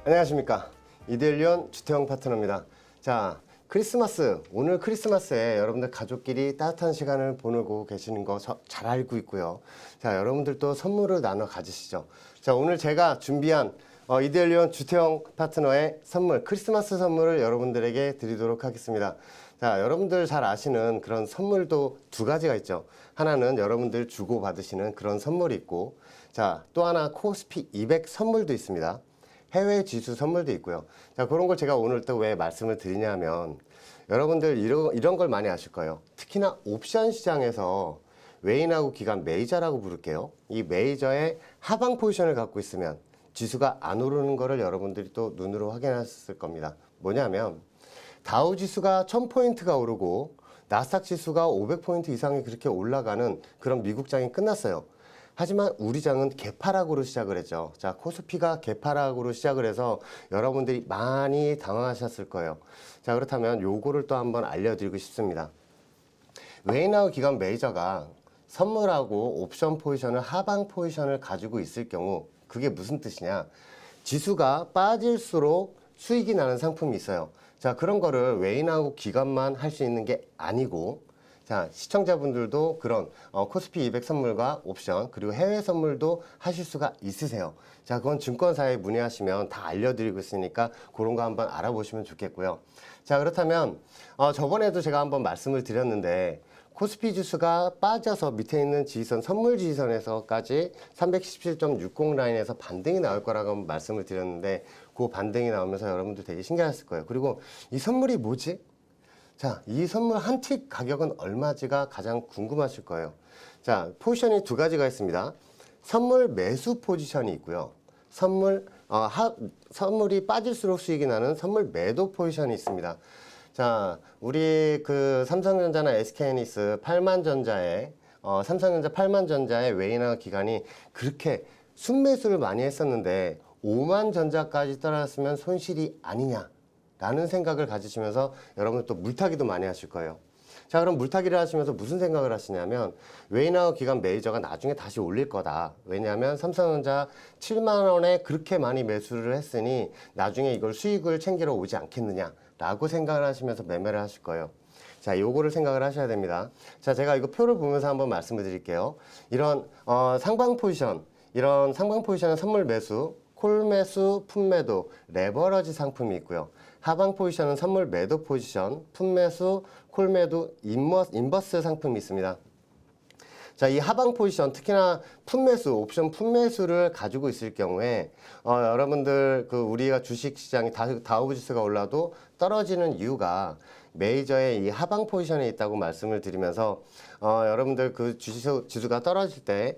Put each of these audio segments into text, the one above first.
안녕하십니까, 이데일리온 주태영 파트너입니다. 자, 크리스마스, 오늘 크리스마스에 여러분들 가족끼리 따뜻한 시간을 보내고 계시는 거 잘 알고 있고요. 자, 여러분들도 선물을 나눠 가지시죠. 자, 오늘 제가 준비한 이데일리온 주태영 파트너의 선물, 크리스마스 선물을 여러분들에게 드리도록 하겠습니다. 자, 여러분들 잘 아시는 그런 선물도 두 가지가 있죠. 하나는 여러분들 주고 받으시는 그런 선물이 있고, 자, 또 하나 코스피 200 선물도 있습니다. 해외 지수 선물도 있고요. 자, 그런 걸 제가 오늘 또 왜 말씀을 드리냐면, 여러분들 이런 걸 많이 아실 거예요. 특히나 옵션 시장에서 웨인하고 기간 메이저라고 부를게요. 이 메이저의 하방 포지션을 갖고 있으면 지수가 안 오르는 거를 여러분들이 또 눈으로 확인하셨을 겁니다. 뭐냐면 다우 지수가 1000포인트가 오르고 나스닥 지수가 500포인트 이상이 그렇게 올라가는 그런 미국장이 끝났어요. 하지만 우리 장은 개파락으로 시작을 했죠. 자, 코스피가 개파락으로 시작을 해서 여러분들이 많이 당황하셨을 거예요. 자, 그렇다면 요거를 또 한번 알려드리고 싶습니다. 웨인하우 기간 메이저가 선물하고 옵션 포지션을 하방 포지션을 가지고 있을 경우, 그게 무슨 뜻이냐? 지수가 빠질수록 수익이 나는 상품이 있어요. 자, 그런 거를 웨인하우 기간만 할 수 있는 게 아니고, 자, 시청자분들도 그런 코스피 200 선물과 옵션 그리고 해외 선물도 하실 수가 있으세요. 자, 그건 증권사에 문의하시면 다 알려드리고 있으니까 그런 거 한번 알아보시면 좋겠고요. 자, 그렇다면 저번에도 제가 한번 말씀을 드렸는데, 코스피 지수가 빠져서 밑에 있는 지지선, 선물 지지선에서까지 317.60 라인에서 반등이 나올 거라고 말씀을 드렸는데, 그 반등이 나오면서 여러분들 되게 신기하셨을 거예요. 그리고 이 선물이 뭐지? 자, 이 선물 한 틱 가격은 얼마지가 가장 궁금하실 거예요. 자, 포지션이 두 가지가 있습니다. 선물 매수 포지션이 있고요. 선물이 빠질수록 수익이 나는 선물 매도 포지션이 있습니다. 자, 우리 그 삼성전자나 SK하이닉스 8만전자의 삼성전자 8만전자의 웨이나 기간이 그렇게 순매수를 많이 했었는데 5만전자까지 떨어졌으면 손실이 아니냐 라는 생각을 가지시면서 여러분 또 물타기도 많이 하실 거예요. 자, 그럼 물타기를 하시면서 무슨 생각을 하시냐면, 웨이나우 기간 메이저가 나중에 다시 올릴 거다. 왜냐하면 삼성전자 7만 원에 그렇게 많이 매수를 했으니 나중에 이걸 수익을 챙기러 오지 않겠느냐 라고 생각을 하시면서 매매를 하실 거예요. 자, 요거를 생각을 하셔야 됩니다. 자, 제가 이거 표를 보면서 한번 말씀을 드릴게요. 이런 상방 포지션, 이런 상방 포지션은 선물 매수, 콜 매수, 풋 매도, 레버러지 상품이 있고요. 하방 포지션은 선물 매도 포지션, 풋 매수, 콜 매도, 인버스 상품이 있습니다. 자, 이 하방 포지션, 특히나 풋 매수, 옵션 풋 매수를 가지고 있을 경우에 여러분들 우리가 주식 시장이 다우 지수가 올라도 떨어지는 이유가 메이저의 이 하방 포지션에 있다고 말씀을 드리면서 여러분들 그 지수가 떨어질 때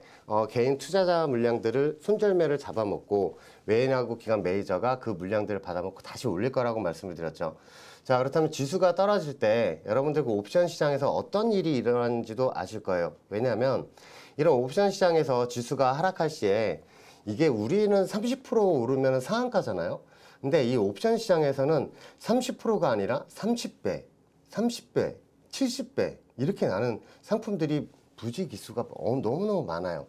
개인 투자자 물량들을 손절매를 잡아먹고 웨인하고 기간 메이저가 그 물량들을 받아먹고 다시 올릴 거라고 말씀을 드렸죠. 자, 그렇다면 지수가 떨어질 때 여러분들 그 옵션 시장에서 어떤 일이 일어나는지도 아실 거예요. 왜냐하면 이런 옵션 시장에서 지수가 하락할 시에 이게 우리는 30% 오르면 상한가잖아요. 근데 이 옵션 시장에서는 30%가 아니라 30배, 30배, 70배 이렇게 나는 상품들이 부지 기수가 너무너무 많아요.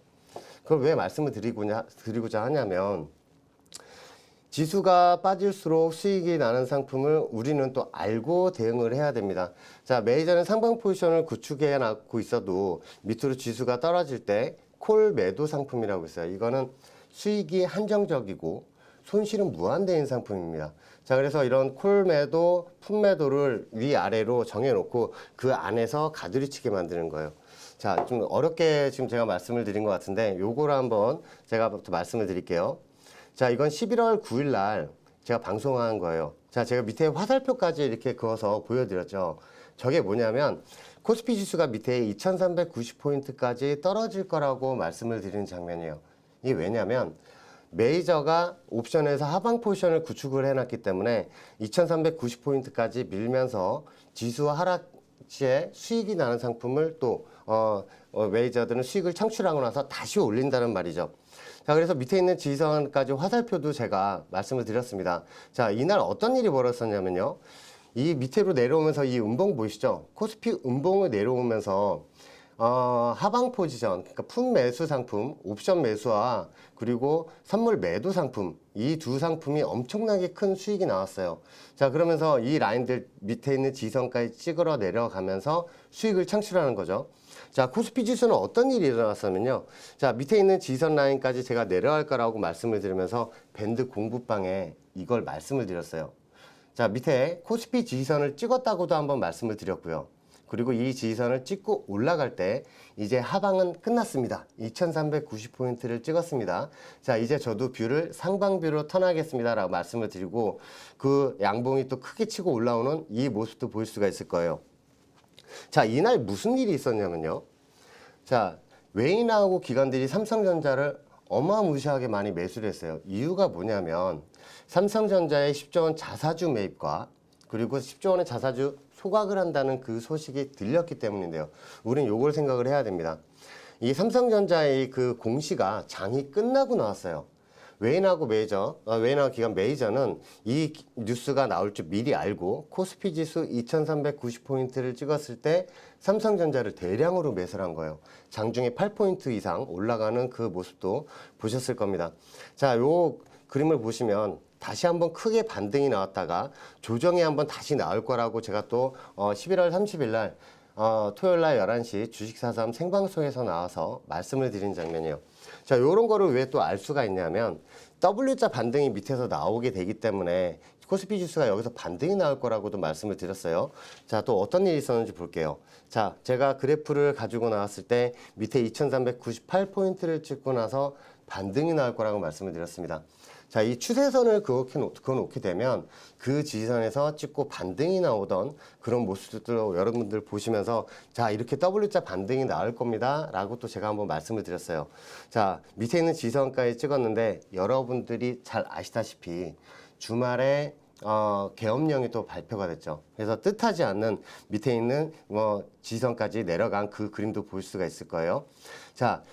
그걸 왜 말씀을 드리고자 하냐면, 지수가 빠질수록 수익이 나는 상품을 우리는 또 알고 대응을 해야 됩니다. 자, 메이저는 상방 포지션을 구축해 놨고 있어도 밑으로 지수가 떨어질 때 콜 매도 상품이라고 있어요. 이거는 수익이 한정적이고 손실은 무한대인 상품입니다. 자, 그래서 이런 콜 매도, 풋 매도를 위아래로 정해놓고 그 안에서 가두리치게 만드는 거예요. 자, 좀 어렵게 지금 제가 말씀을 드린 것 같은데 요거를 한번 제가 말씀을 드릴게요. 자, 이건 11월 9일 날 제가 방송한 거예요. 자, 제가 밑에 화살표까지 이렇게 그어서 보여드렸죠. 저게 뭐냐면 코스피 지수가 밑에 2390포인트까지 떨어질 거라고 말씀을 드리는 장면이에요. 이게 왜냐면 메이저가 옵션에서 하방 포지션을 구축을 해놨기 때문에 2390포인트까지 밀면서 지수 하락 시에 수익이 나는 상품을 또 메이저들은 수익을 창출하고 나서 다시 올린다는 말이죠. 자, 그래서 밑에 있는 지지선까지 화살표도 제가 말씀을 드렸습니다. 자, 이날 어떤 일이 벌어졌냐면요. 이 밑으로 내려오면서 이 음봉 보이시죠? 코스피 음봉을 내려오면서 하방 포지션, 그러니까 품 매수 상품, 옵션 매수와 그리고 선물 매도 상품, 이 두 상품이 엄청나게 큰 수익이 나왔어요. 자, 그러면서 이 라인들 밑에 있는 지선까지 찍으러 내려가면서 수익을 창출하는 거죠. 자, 코스피 지수는 어떤 일이 일어났었냐면요. 자, 밑에 있는 지선 라인까지 제가 내려갈 거라고 말씀을 드리면서 밴드 공부방에 이걸 말씀을 드렸어요. 자, 밑에 코스피 지선을 찍었다고도 한번 말씀을 드렸고요. 그리고 이 지선을 찍고 올라갈 때 이제 하방은 끝났습니다. 2390포인트를 찍었습니다. 자, 이제 저도 뷰를 상방뷰로 턴하겠습니다 라고 말씀을 드리고 그 양봉이 또 크게 치고 올라오는 이 모습도 볼 수가 있을 거예요. 자, 이날 무슨 일이 있었냐면요. 자, 외인하고 기관들이 삼성전자를 어마무시하게 많이 매수를 했어요. 이유가 뭐냐면 삼성전자의 10조 원 자사주 매입과 그리고 10조 원의 자사주 소각을 한다는 그 소식이 들렸기 때문인데요. 우린 요걸 생각을 해야 됩니다. 이 삼성전자의 그 공시가 장이 끝나고 나왔어요. 외인하고 기관 메이저는 이 뉴스가 나올 줄 미리 알고 코스피 지수 2390포인트를 찍었을 때 삼성전자를 대량으로 매수를 한 거예요. 장중에 8포인트 이상 올라가는 그 모습도 보셨을 겁니다. 자, 요 그림을 보시면 다시 한번 크게 반등이 나왔다가 조정이 한번 다시 나올 거라고 제가 또 11월 30일 날 토요일 날 11시 주식사삼 생방송에서 나와서 말씀을 드린 장면이에요. 자, 요런 거를 왜 또 알 수가 있냐면 W자 반등이 밑에서 나오게 되기 때문에 코스피 지수가 여기서 반등이 나올 거라고도 말씀을 드렸어요. 자, 또 어떤 일이 있었는지 볼게요. 자, 제가 그래프를 가지고 나왔을 때 밑에 2398포인트를 찍고 나서 반등이 나올 거라고 말씀을 드렸습니다. 자, 이 추세선을 그어놓게 되면 그 지선에서 찍고 반등이 나오던 그런 모습들도 여러분들 보시면서 자, 이렇게 W자 반등이 나올 겁니다 라고 또 제가 한번 말씀을 드렸어요. 자, 밑에 있는 지선까지 찍었는데 여러분들이 잘 아시다시피 주말에 계엄령이 또 발표가 됐죠. 그래서 뜻하지 않는 밑에 있는 지선까지 내려간 그 그림도 볼 수가 있을 거예요. 자,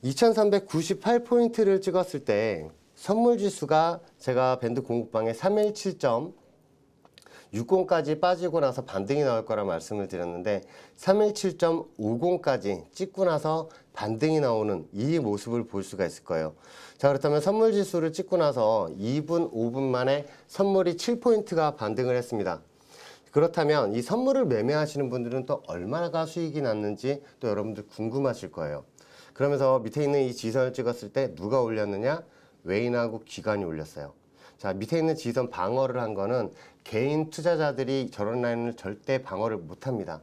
2398포인트를 찍었을 때 선물지수가 제가 밴드 공급방에 317.60까지 빠지고 나서 반등이 나올 거라 말씀을 드렸는데 317.50까지 찍고 나서 반등이 나오는 이 모습을 볼 수가 있을 거예요. 자, 그렇다면 선물지수를 찍고 나서 2분, 5분 만에 선물이 7포인트가 반등을 했습니다. 그렇다면 이 선물을 매매하시는 분들은 또 얼마나 수익이 났는지 또 여러분들 궁금하실 거예요. 그러면서 밑에 있는 이 지선을 찍었을 때 누가 올렸느냐? 외인하고 기관이 올렸어요. 자, 밑에 있는 지선 방어를 한 거는 개인 투자자들이 저런 라인을 절대 방어를 못 합니다.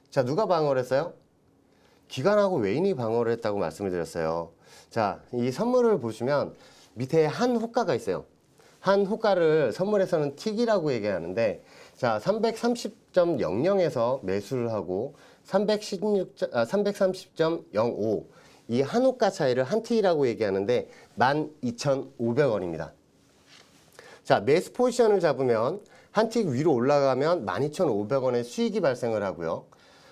자, 누가 방어를 했어요? 기관하고 외인이 방어를 했다고 말씀을 드렸어요. 자, 이 선물을 보시면 밑에 한 호가가 있어요. 한 호가를 선물에서는 틱이라고 얘기하는데 자, 330.00에서 매수를 하고 330.05 이 한 호가 차이를 한 틱이라고 얘기하는데 12,500원입니다. 자, 매수 포지션을 잡으면 한 틱 위로 올라가면 12,500원의 수익이 발생을 하고요.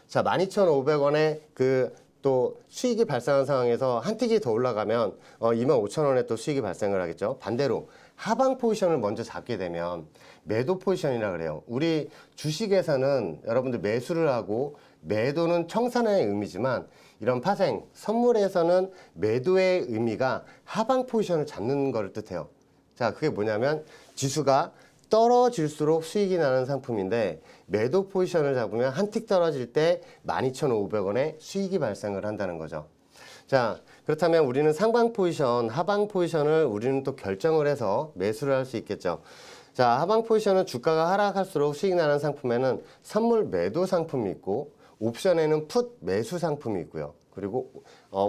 자, 12,500원의 또 수익이 발생한 상황에서 한 틱이 더 올라가면 25,000원의 또 수익이 발생을 하겠죠. 반대로 하방 포지션을 먼저 잡게 되면 매도 포지션이라 그래요. 우리 주식에서는 여러분들 매수를 하고 매도는 청산의 의미지만 이런 파생, 선물에서는 매도의 의미가 하방 포지션을 잡는 것을 뜻해요. 자, 그게 뭐냐면 지수가 떨어질수록 수익이 나는 상품인데 매도 포지션을 잡으면 한 틱 떨어질 때 12,500원의 수익이 발생을 한다는 거죠. 자, 그렇다면 우리는 상방 포지션, 하방 포지션을 우리는 또 결정을 해서 매수를 할 수 있겠죠. 자, 하방 포지션은 주가가 하락할수록 수익 나는 상품에는 선물 매도 상품이 있고 옵션에는 풋 매수 상품이 있고요. 그리고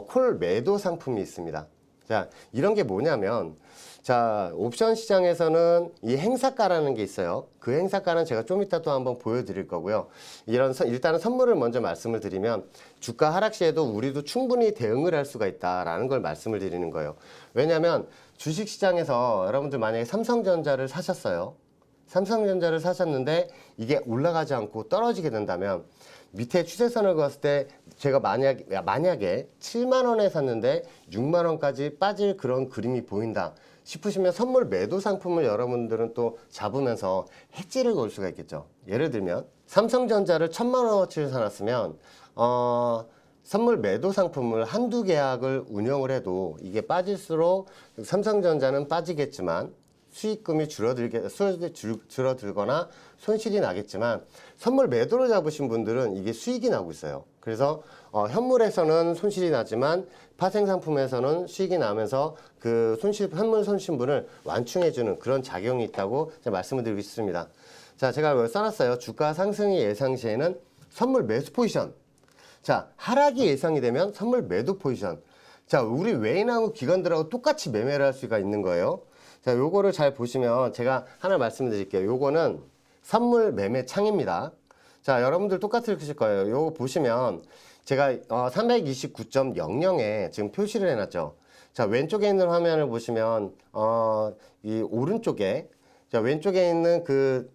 콜 매도 상품이 있습니다. 자, 이런 게 뭐냐면 자, 옵션 시장에서는 이 행사가라는 게 있어요. 그 행사가는 제가 좀 이따 또 한번 보여드릴 거고요. 일단은 선물을 먼저 말씀을 드리면 주가 하락 시에도 우리도 충분히 대응을 할 수가 있다라는 걸 말씀을 드리는 거예요. 왜냐하면 주식시장에서 여러분들 만약에 삼성전자를 사셨어요. 삼성전자를 사셨는데 이게 올라가지 않고 떨어지게 된다면 밑에 추세선을 그었을 때 제가 만약에 7만 원에 샀는데 6만 원까지 빠질 그런 그림이 보인다 싶으시면 선물 매도 상품을 여러분들은 또 잡으면서 해지를 걸 수가 있겠죠. 예를 들면 삼성전자를 1,000만 원어치를 사놨으면 선물 매도 상품을 한두 계약을 운영을 해도 이게 빠질수록 삼성전자는 빠지겠지만 수익금이 줄어들거나 손실이 나겠지만 선물 매도를 잡으신 분들은 이게 수익이 나고 있어요. 그래서 현물에서는 손실이 나지만 파생상품에서는 수익이 나면서 그 현물 손실분을 완충해주는 그런 작용이 있다고 말씀을 드리고 싶습니다. 자, 제가 여기 써놨어요. 주가 상승이 예상 시에는 선물 매수 포지션. 자, 하락이 예상이 되면 선물 매도 포지션. 자, 우리 외인하고 기관들하고 똑같이 매매를 할 수가 있는 거예요. 자, 요거를 잘 보시면 제가 하나 말씀드릴게요. 요거는 선물 매매 창입니다. 자, 여러분들 똑같을 거예요. 요거 보시면 제가 329.00에 지금 표시를 해놨죠. 자, 왼쪽에 있는 화면을 보시면 이 오른쪽에 자, 왼쪽에 있는 그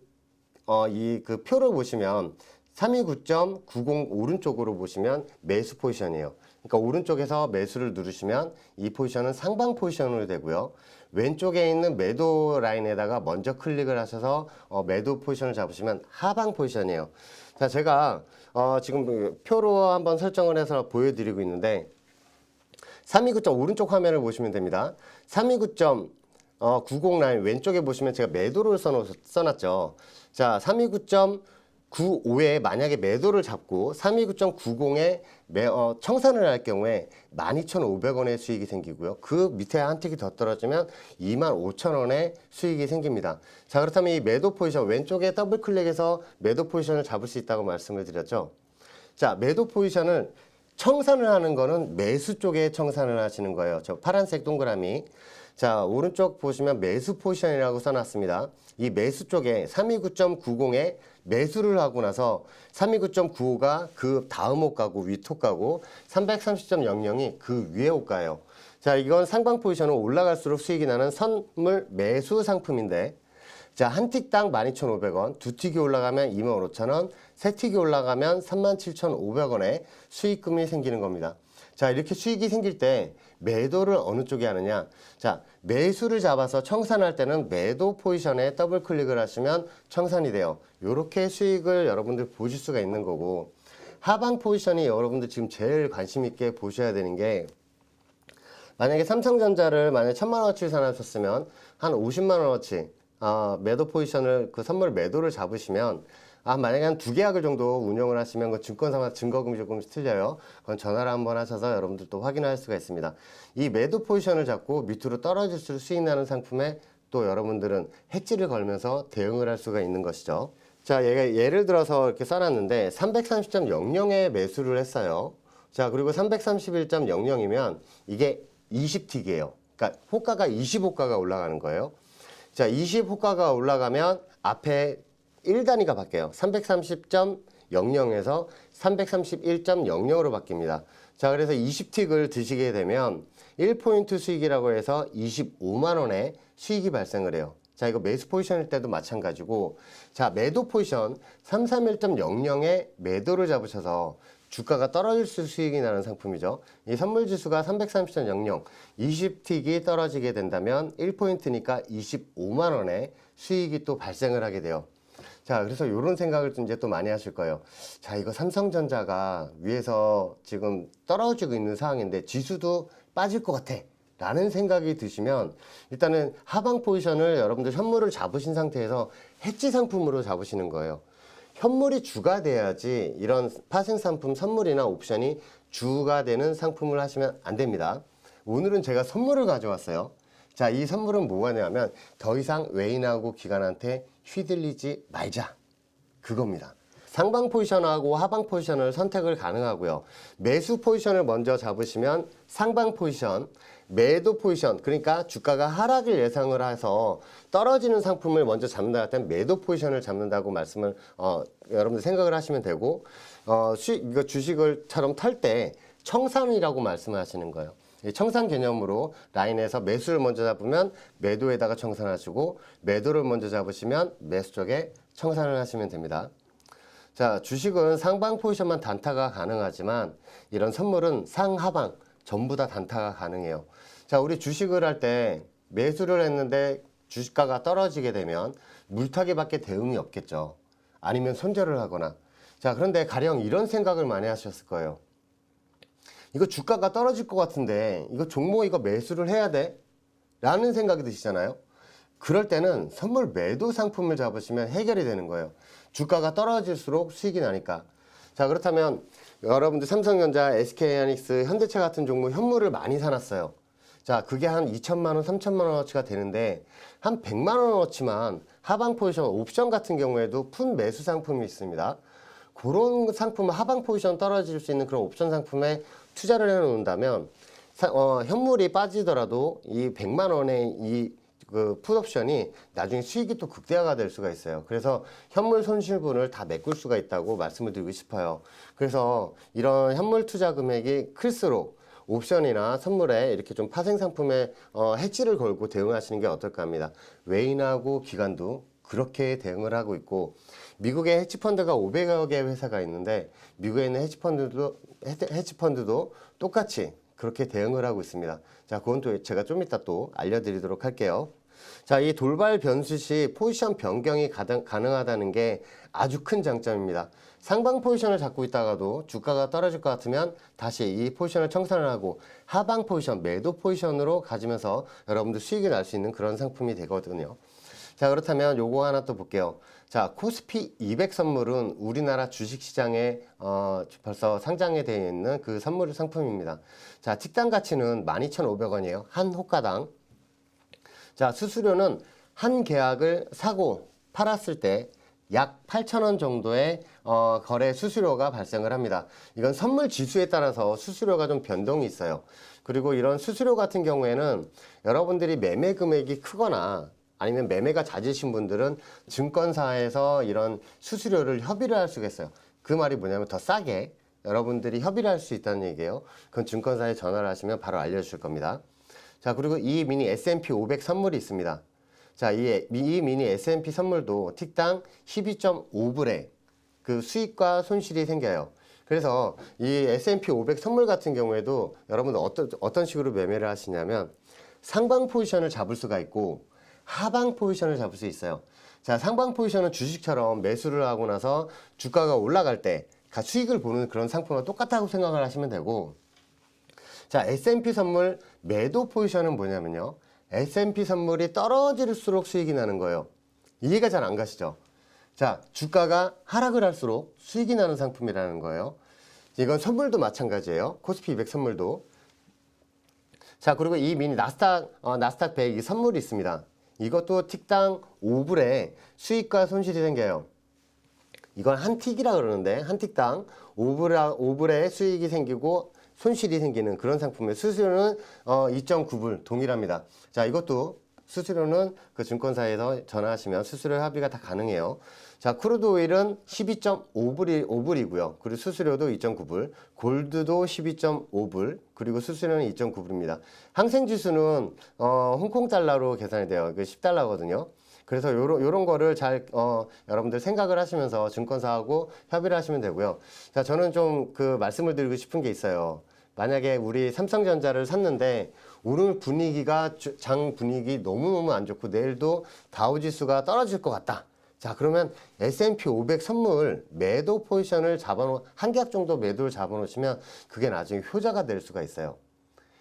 표를 보시면 329.90 오른쪽으로 보시면 매수 포지션이에요. 그러니까 오른쪽에서 매수를 누르시면 이 포지션은 상방 포지션으로 되고요. 왼쪽에 있는 매도 라인에다가 먼저 클릭을 하셔서 매도 포지션을 잡으시면 하방 포지션이에요. 자, 제가 지금 표로 한번 설정을 해서 보여드리고 있는데 329점 오른쪽 화면을 보시면 됩니다. 329.90 라인 왼쪽에 보시면 제가 매도를 써놨죠. 자, 329.95에 만약에 매도를 잡고 329.90에 청산을 할 경우에 12,500원의 수익이 생기고요. 그 밑에 한 틱이 더 떨어지면 25,000원의 수익이 생깁니다. 자, 그렇다면 이 매도 포지션 왼쪽에 더블 클릭해서 매도 포지션을 잡을 수 있다고 말씀을 드렸죠. 자, 매도 포지션을 청산을 하는 거는 매수 쪽에 청산을 하시는 거예요. 저 파란색 동그라미. 자, 오른쪽 보시면 매수 포지션이라고 써놨습니다. 이 매수 쪽에 329.90에 매수를 하고 나서 329.95가 그 다음 호가고 윗호가고 330.00이 그 위에 호가예요. 자, 이건 상방 포지션은 올라갈수록 수익이 나는 선물 매수 상품인데 자, 한 틱당 12,500원, 두 틱이 올라가면 25,000원, 세 틱이 올라가면 37,500원의 수익금이 생기는 겁니다. 자, 이렇게 수익이 생길 때 매도를 어느 쪽에 하느냐? 자, 매수를 잡아서 청산할 때는 매도 포지션에 더블 클릭을 하시면 청산이 돼요. 이렇게 수익을 여러분들 보실 수가 있는 거고 하방 포지션이 여러분들 지금 제일 관심 있게 보셔야 되는 게 만약에 삼성전자를 만약에 1,000만원어치 사놨었으면 한 50만원어치 매도 포지션을 그 선물 매도를 잡으시면 만약에 한 두 계약을 정도 운영을 하시면 그 증권사마다 증거금이 조금씩 틀려요. 그건 전화를 한번 하셔서 여러분들 또 확인할 수가 있습니다. 이 매도 포지션을 잡고 밑으로 떨어질수록 수익 나는 상품에 또 여러분들은 해지를 걸면서 대응을 할 수가 있는 것이죠. 자, 예를 들어서 이렇게 써놨는데 330.00에 매수를 했어요. 자, 그리고 331.00이면 이게 20틱이에요. 그러니까 호가가 20호가가 올라가는 거예요. 자, 20호가가 올라가면 앞에 1단위가 바뀌어요. 330.00에서 331.00으로 바뀝니다. 자, 그래서 20틱을 드시게 되면 1포인트 수익이라고 해서 25만원의 수익이 발생을 해요. 자, 이거 매수 포지션일 때도 마찬가지고 자, 매도 포지션 331.00에 매도를 잡으셔서 주가가 떨어질 수 수익이 나는 상품이죠. 이 선물지수가 330.00, 20틱이 떨어지게 된다면 1포인트니까 25만원의 수익이 또 발생을 하게 돼요. 자, 그래서 이런 생각을 이제 또 많이 하실 거예요. 자, 이거 삼성전자가 위에서 지금 떨어지고 있는 상황인데 지수도 빠질 것 같아 라는 생각이 드시면 일단은 하방 포지션을 여러분들 현물을 잡으신 상태에서 해지 상품으로 잡으시는 거예요. 현물이 주가 돼야지 이런 파생상품 선물이나 옵션이 주가 되는 상품을 하시면 안 됩니다. 오늘은 제가 선물을 가져왔어요. 자, 이 선물은 뭐냐면 더 이상 외인하고 기관한테 휘둘리지 말자. 그겁니다. 상방 포지션하고 하방 포지션을 선택을 가능하고요. 매수 포지션을 먼저 잡으시면 상방 포지션, 매도 포지션, 그러니까 주가가 하락을 예상을 해서 떨어지는 상품을 먼저 잡는다 할 때는 매도 포지션을 잡는다고 말씀을 여러분들 생각을 하시면 되고 이거 주식을처럼 탈 때 청산이라고 말씀을 하시는 거예요. 청산 개념으로 라인에서 매수를 먼저 잡으면 매도에다가 청산하시고 매도를 먼저 잡으시면 매수 쪽에 청산을 하시면 됩니다. 자, 주식은 상방 포지션만 단타가 가능하지만 이런 선물은 상하방 전부 다 단타가 가능해요. 자, 우리 주식을 할 때 매수를 했는데 주식가가 떨어지게 되면 물타기밖에 대응이 없겠죠. 아니면 손절을 하거나. 자, 그런데 가령 이런 생각을 많이 하셨을 거예요. 이거 주가가 떨어질 것 같은데 이거 종목 이거 매수를 해야 돼? 라는 생각이 드시잖아요. 그럴 때는 선물 매도 상품을 잡으시면 해결이 되는 거예요. 주가가 떨어질수록 수익이 나니까. 자, 그렇다면 여러분들 삼성전자, SK하이닉스, 현대차 같은 종목 현물을 많이 사놨어요. 자, 그게 한 2천만 원, 3천만 원어치가 되는데 한 100만 원어치만 하방 포지션 옵션 같은 경우에도 푼 매수 상품이 있습니다. 그런 상품, 하방 포지션 떨어질 수 있는 그런 옵션 상품에 투자를 해 놓는다면 현물이 빠지더라도 이 100만 원의 이 그 풋옵션이 나중에 수익이 또 극대화가 될 수가 있어요. 그래서 현물 손실분을 다 메꿀 수가 있다고 말씀을 드리고 싶어요. 그래서 이런 현물 투자 금액이 클수록 옵션이나 선물에 이렇게 좀 파생 상품에 해지를 걸고 대응하시는 게 어떨까 합니다. 외인하고 기관도 그렇게 대응을 하고 있고, 미국의 헤지펀드가 500여 개 회사가 있는데 미국에 있는 헤지펀드도 똑같이 그렇게 대응을 하고 있습니다. 자, 그건 또 제가 좀 이따 또 알려드리도록 할게요. 자, 이 돌발 변수 시 포지션 변경이 가능하다는 게 아주 큰 장점입니다. 상방 포지션을 잡고 있다가도 주가가 떨어질 것 같으면 다시 이 포지션을 청산을 하고 하방 포지션, 매도 포지션으로 가지면서 여러분들 수익이 날 수 있는 그런 상품이 되거든요. 자, 그렇다면 요거 하나 또 볼게요. 자, 코스피 200 선물은 우리나라 주식시장에 벌써 상장에 되어 있는 그 선물 상품입니다. 자, tik당 가치는 12,500원이에요. 한 호가당. 자, 수수료는 한 계약을 사고 팔았을 때 약 8,000원 정도의 거래 수수료가 발생을 합니다. 이건 선물 지수에 따라서 수수료가 좀 변동이 있어요. 그리고 이런 수수료 같은 경우에는 여러분들이 매매 금액이 크거나 아니면 매매가 잦으신 분들은 증권사에서 이런 수수료를 협의를 할 수가 있어요. 그 말이 뭐냐면 더 싸게 여러분들이 협의를 할 수 있다는 얘기예요. 그건 증권사에 전화를 하시면 바로 알려주실 겁니다. 자, 그리고 이 미니 S&P 500 선물이 있습니다. 자, 이 미니 S&P 선물도 틱당 12.5불에 그 수익과 손실이 생겨요. 그래서 이 S&P 500 선물 같은 경우에도 여러분들 어떤 식으로 매매를 하시냐면 상방 포지션을 잡을 수가 있고 하방 포지션을 잡을 수 있어요. 자, 상방 포지션은 주식처럼 매수를 하고 나서 주가가 올라갈 때 수익을 보는 그런 상품과 똑같다고 생각을 하시면 되고, 자, S&P 선물 매도 포지션은 뭐냐면요, S&P 선물이 떨어질수록 수익이 나는 거예요. 이해가 잘 안 가시죠? 자, 주가가 하락을 할수록 수익이 나는 상품이라는 거예요. 이건 선물도 마찬가지예요. 코스피 200 선물도. 자, 그리고 이 미니 나스닥 100 이 선물이 있습니다. 이것도 틱당 5불에 수익과 손실이 생겨요. 이건 한 틱이라 그러는데 한 틱당 5불의 수익이 생기고 손실이 생기는 그런 상품의 수수료는 2.9불 동일합니다. 자, 이것도 수수료는 그 증권사에서 전화하시면 수수료 합의가 다 가능해요. 자, 크루드 오일은 12.5불이고요. 그리고 수수료도 2.9불, 골드도 12.5불, 그리고 수수료는 2.9불입니다. 항생지수는 홍콩 달러로 계산이 돼요. 그 10달러거든요. 그래서 요런 거를 잘 여러분들 생각을 하시면서 증권사하고 협의를 하시면 되고요. 자, 저는 좀 그 말씀을 드리고 싶은 게 있어요. 만약에 우리 삼성전자를 샀는데 오늘 분위기가 장 분위기 너무너무 안 좋고 내일도 다우지수가 떨어질 것 같다. 자, 그러면 S&P 500 선물 매도 포지션을 한 계약 정도 매도를 잡아놓으시면 그게 나중에 효자가 될 수가 있어요.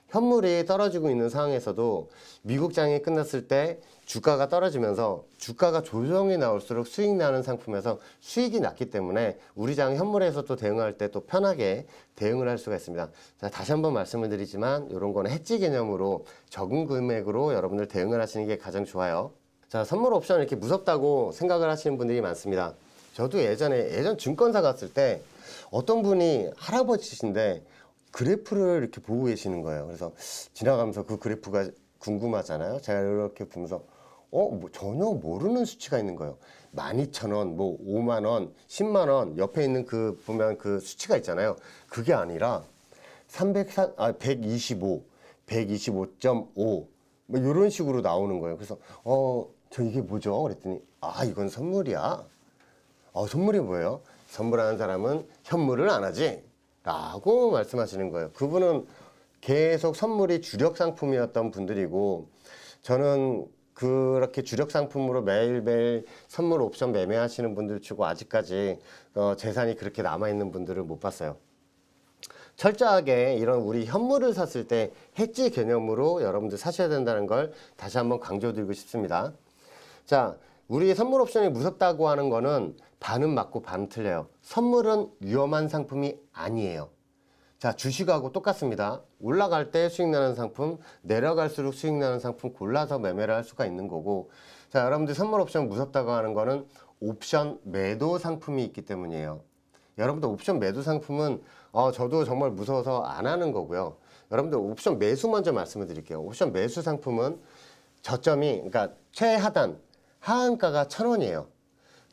현물이 떨어지고 있는 상황에서도 미국장이 끝났을 때 주가가 떨어지면서 주가가 조정이 나올수록 수익 나는 상품에서 수익이 났기 때문에 우리 장 현물에서 또 대응할 때 또 편하게 대응을 할 수가 있습니다. 자, 다시 한번 말씀을 드리지만 이런 거는 해지 개념으로 적은 금액으로 여러분들 대응을 하시는 게 가장 좋아요. 자, 선물 옵션 이렇게 무섭다고 생각을 하시는 분들이 많습니다. 저도 예전 증권사 갔을 때 어떤 분이 할아버지신데 그래프를 이렇게 보고 계시는 거예요. 그래서 지나가면서 그 그래프가 궁금하잖아요. 제가 이렇게 보면서 뭐 전혀 모르는 수치가 있는 거예요. 12,000원, 뭐 5만원, 10만원 옆에 있는 그 보면 그 수치가 있잖아요. 그게 아니라 125, 125.5 뭐 이런 식으로 나오는 거예요. 그래서 저 이게 뭐죠? 그랬더니 이건 선물이야. 선물이 뭐예요? 선물하는 사람은 현물을 안 하지 라고 말씀하시는 거예요. 그분은 계속 선물이 주력 상품이었던 분들이고, 저는 그렇게 주력 상품으로 매일매일 선물 옵션 매매하시는 분들 치고 아직까지 재산이 그렇게 남아있는 분들을 못 봤어요. 철저하게 이런 우리 현물을 샀을 때 해지 개념으로 여러분들 사셔야 된다는 걸 다시 한번 강조드리고 싶습니다. 자, 우리 선물 옵션이 무섭다고 하는 거는 반은 맞고 반은 틀려요. 선물은 위험한 상품이 아니에요. 자, 주식하고 똑같습니다. 올라갈 때 수익 나는 상품, 내려갈수록 수익 나는 상품 골라서 매매를 할 수가 있는 거고, 자, 여러분들 선물 옵션 무섭다고 하는 거는 옵션 매도 상품이 있기 때문이에요. 여러분들 옵션 매도 상품은 저도 정말 무서워서 안 하는 거고요. 여러분들 옵션 매수 먼저 말씀을 드릴게요. 옵션 매수 상품은 저점이, 그러니까 최하단 하한가가 1,000원이에요.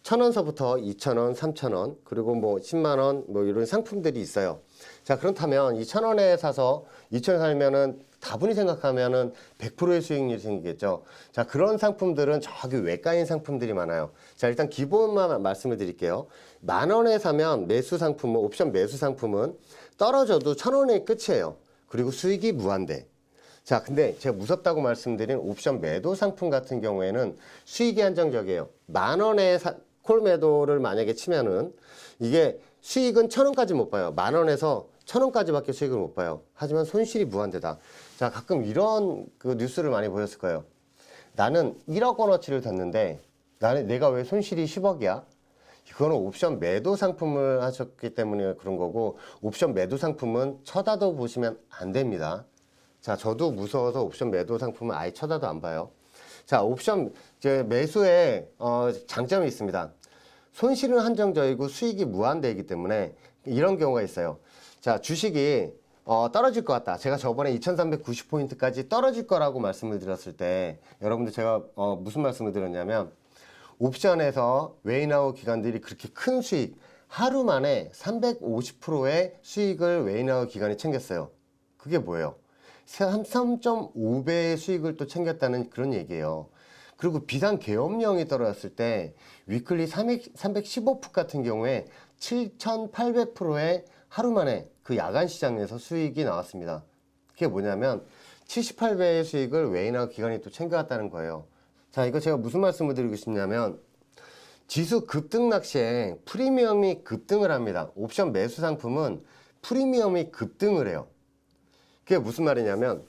1,000원서부터 2,000원, 3,000원, 그리고 뭐 10만원, 뭐 이런 상품들이 있어요. 자, 그렇다면 이 1,000원에 사서 2,000원 살면은 다분히 생각하면은 100%의 수익률이 생기겠죠. 자, 그런 상품들은 저기 외과인 상품들이 많아요. 자, 일단 기본만 말씀을 드릴게요. 10,000원에 사면 매수 상품은, 옵션 매수 상품은 떨어져도 1,000원이 끝이에요. 그리고 수익이 무한대. 자, 근데 제가 무섭다고 말씀드린 옵션 매도 상품 같은 경우에는 수익이 한정적이에요. 10,000원에 콜 매도를 만약에 치면은 이게 수익은 1,000원까지 못 봐요. 10,000원에서 1,000원까지밖에 수익을 못 봐요. 하지만 손실이 무한대다. 자, 가끔 이런 그 뉴스를 많이 보셨을 거예요. 나는 1억 원어치를 뒀는데 내가 왜 손실이 10억이야? 이거는 옵션 매도 상품을 하셨기 때문에 그런 거고, 옵션 매도 상품은 쳐다도 보시면 안 됩니다. 자, 저도 무서워서 옵션 매도 상품은 아예 쳐다도 안 봐요. 자, 옵션 매수에 장점이 있습니다. 손실은 한정적이고 수익이 무한대이기 때문에 이런 경우가 있어요. 자, 주식이 떨어질 것 같다. 제가 저번에 2390포인트까지 떨어질 거라고 말씀을 드렸을 때 여러분들 제가 무슨 말씀을 드렸냐면, 옵션에서 웨이나우 기관들이 그렇게 큰 수익, 하루 만에 350%의 수익을 웨이나우 기관이 챙겼어요. 그게 뭐예요? 3.5배의 수익을 또 챙겼다는 그런 얘기예요. 그리고 비상 계엄령이 떨어졌을 때 위클리 315풋 같은 경우에 7,800%의 하루 만에 그 야간 시장에서 수익이 나왔습니다. 그게 뭐냐면 78배의 수익을 웨이나우 기관이 또 챙겨갔다는 거예요. 자, 이거 제가 무슨 말씀을 드리고 싶냐면, 지수 급등 낚시에 프리미엄이 급등을 합니다. 옵션 매수 상품은 프리미엄이 급등을 해요. 그게 무슨 말이냐면,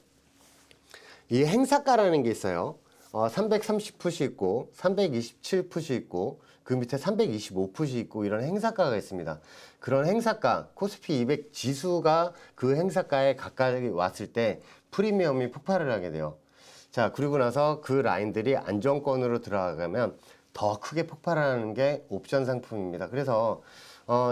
이 행사가라는 게 있어요. 330풋이 있고 327풋이 있고 그 밑에 325풋이 있고 이런 행사가가 있습니다. 그런 행사가, 코스피 200 지수가 그 행사가에 가까이 왔을 때 프리미엄이 폭발을 하게 돼요. 자, 그리고 나서 그 라인들이 안정권으로 들어가면 더 크게 폭발하는 게 옵션 상품입니다. 그래서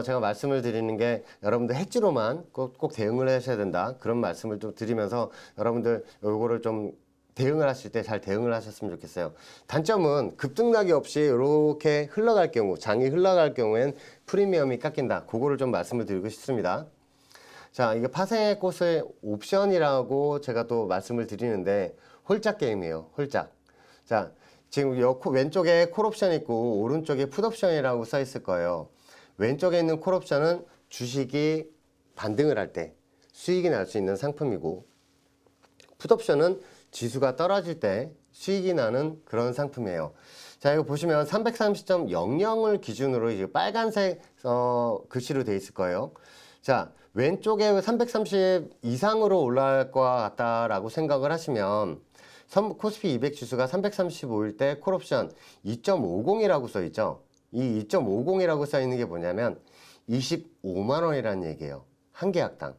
제가 말씀을 드리는 게, 여러분들 해지로만 꼭 대응을 하셔야 된다, 그런 말씀을 좀 드리면서 여러분들 요거를 좀 대응을 하실 때 잘 대응을 하셨으면 좋겠어요. 단점은 급등락이 없이 이렇게 흘러갈 경우, 장이 흘러갈 경우엔 프리미엄이 깎인다. 그거를 좀 말씀을 드리고 싶습니다. 자, 이게 파생의 꽃의 옵션이라고 제가 또 말씀을 드리는데, 홀짝 게임이에요. 홀짝. 자, 지금 왼쪽에 콜옵션 있고 오른쪽에 풋옵션이라고 써 있을 거예요. 왼쪽에 있는 콜옵션은 주식이 반등을 할 때 수익이 날 수 있는 상품이고, 풋옵션은 지수가 떨어질 때 수익이 나는 그런 상품이에요. 자, 이거 보시면 330.00을 기준으로 이제 빨간색 글씨로 되어 있을 거예요. 자, 왼쪽에 330 이상으로 올라갈 것 같다라고 생각을 하시면, 코스피 200 지수가 335일 때 콜옵션 2.50이라고 써 있죠. 이 2.50이라고 써 있는 게 뭐냐면 25만 원이라는 얘기예요. 한 계약당.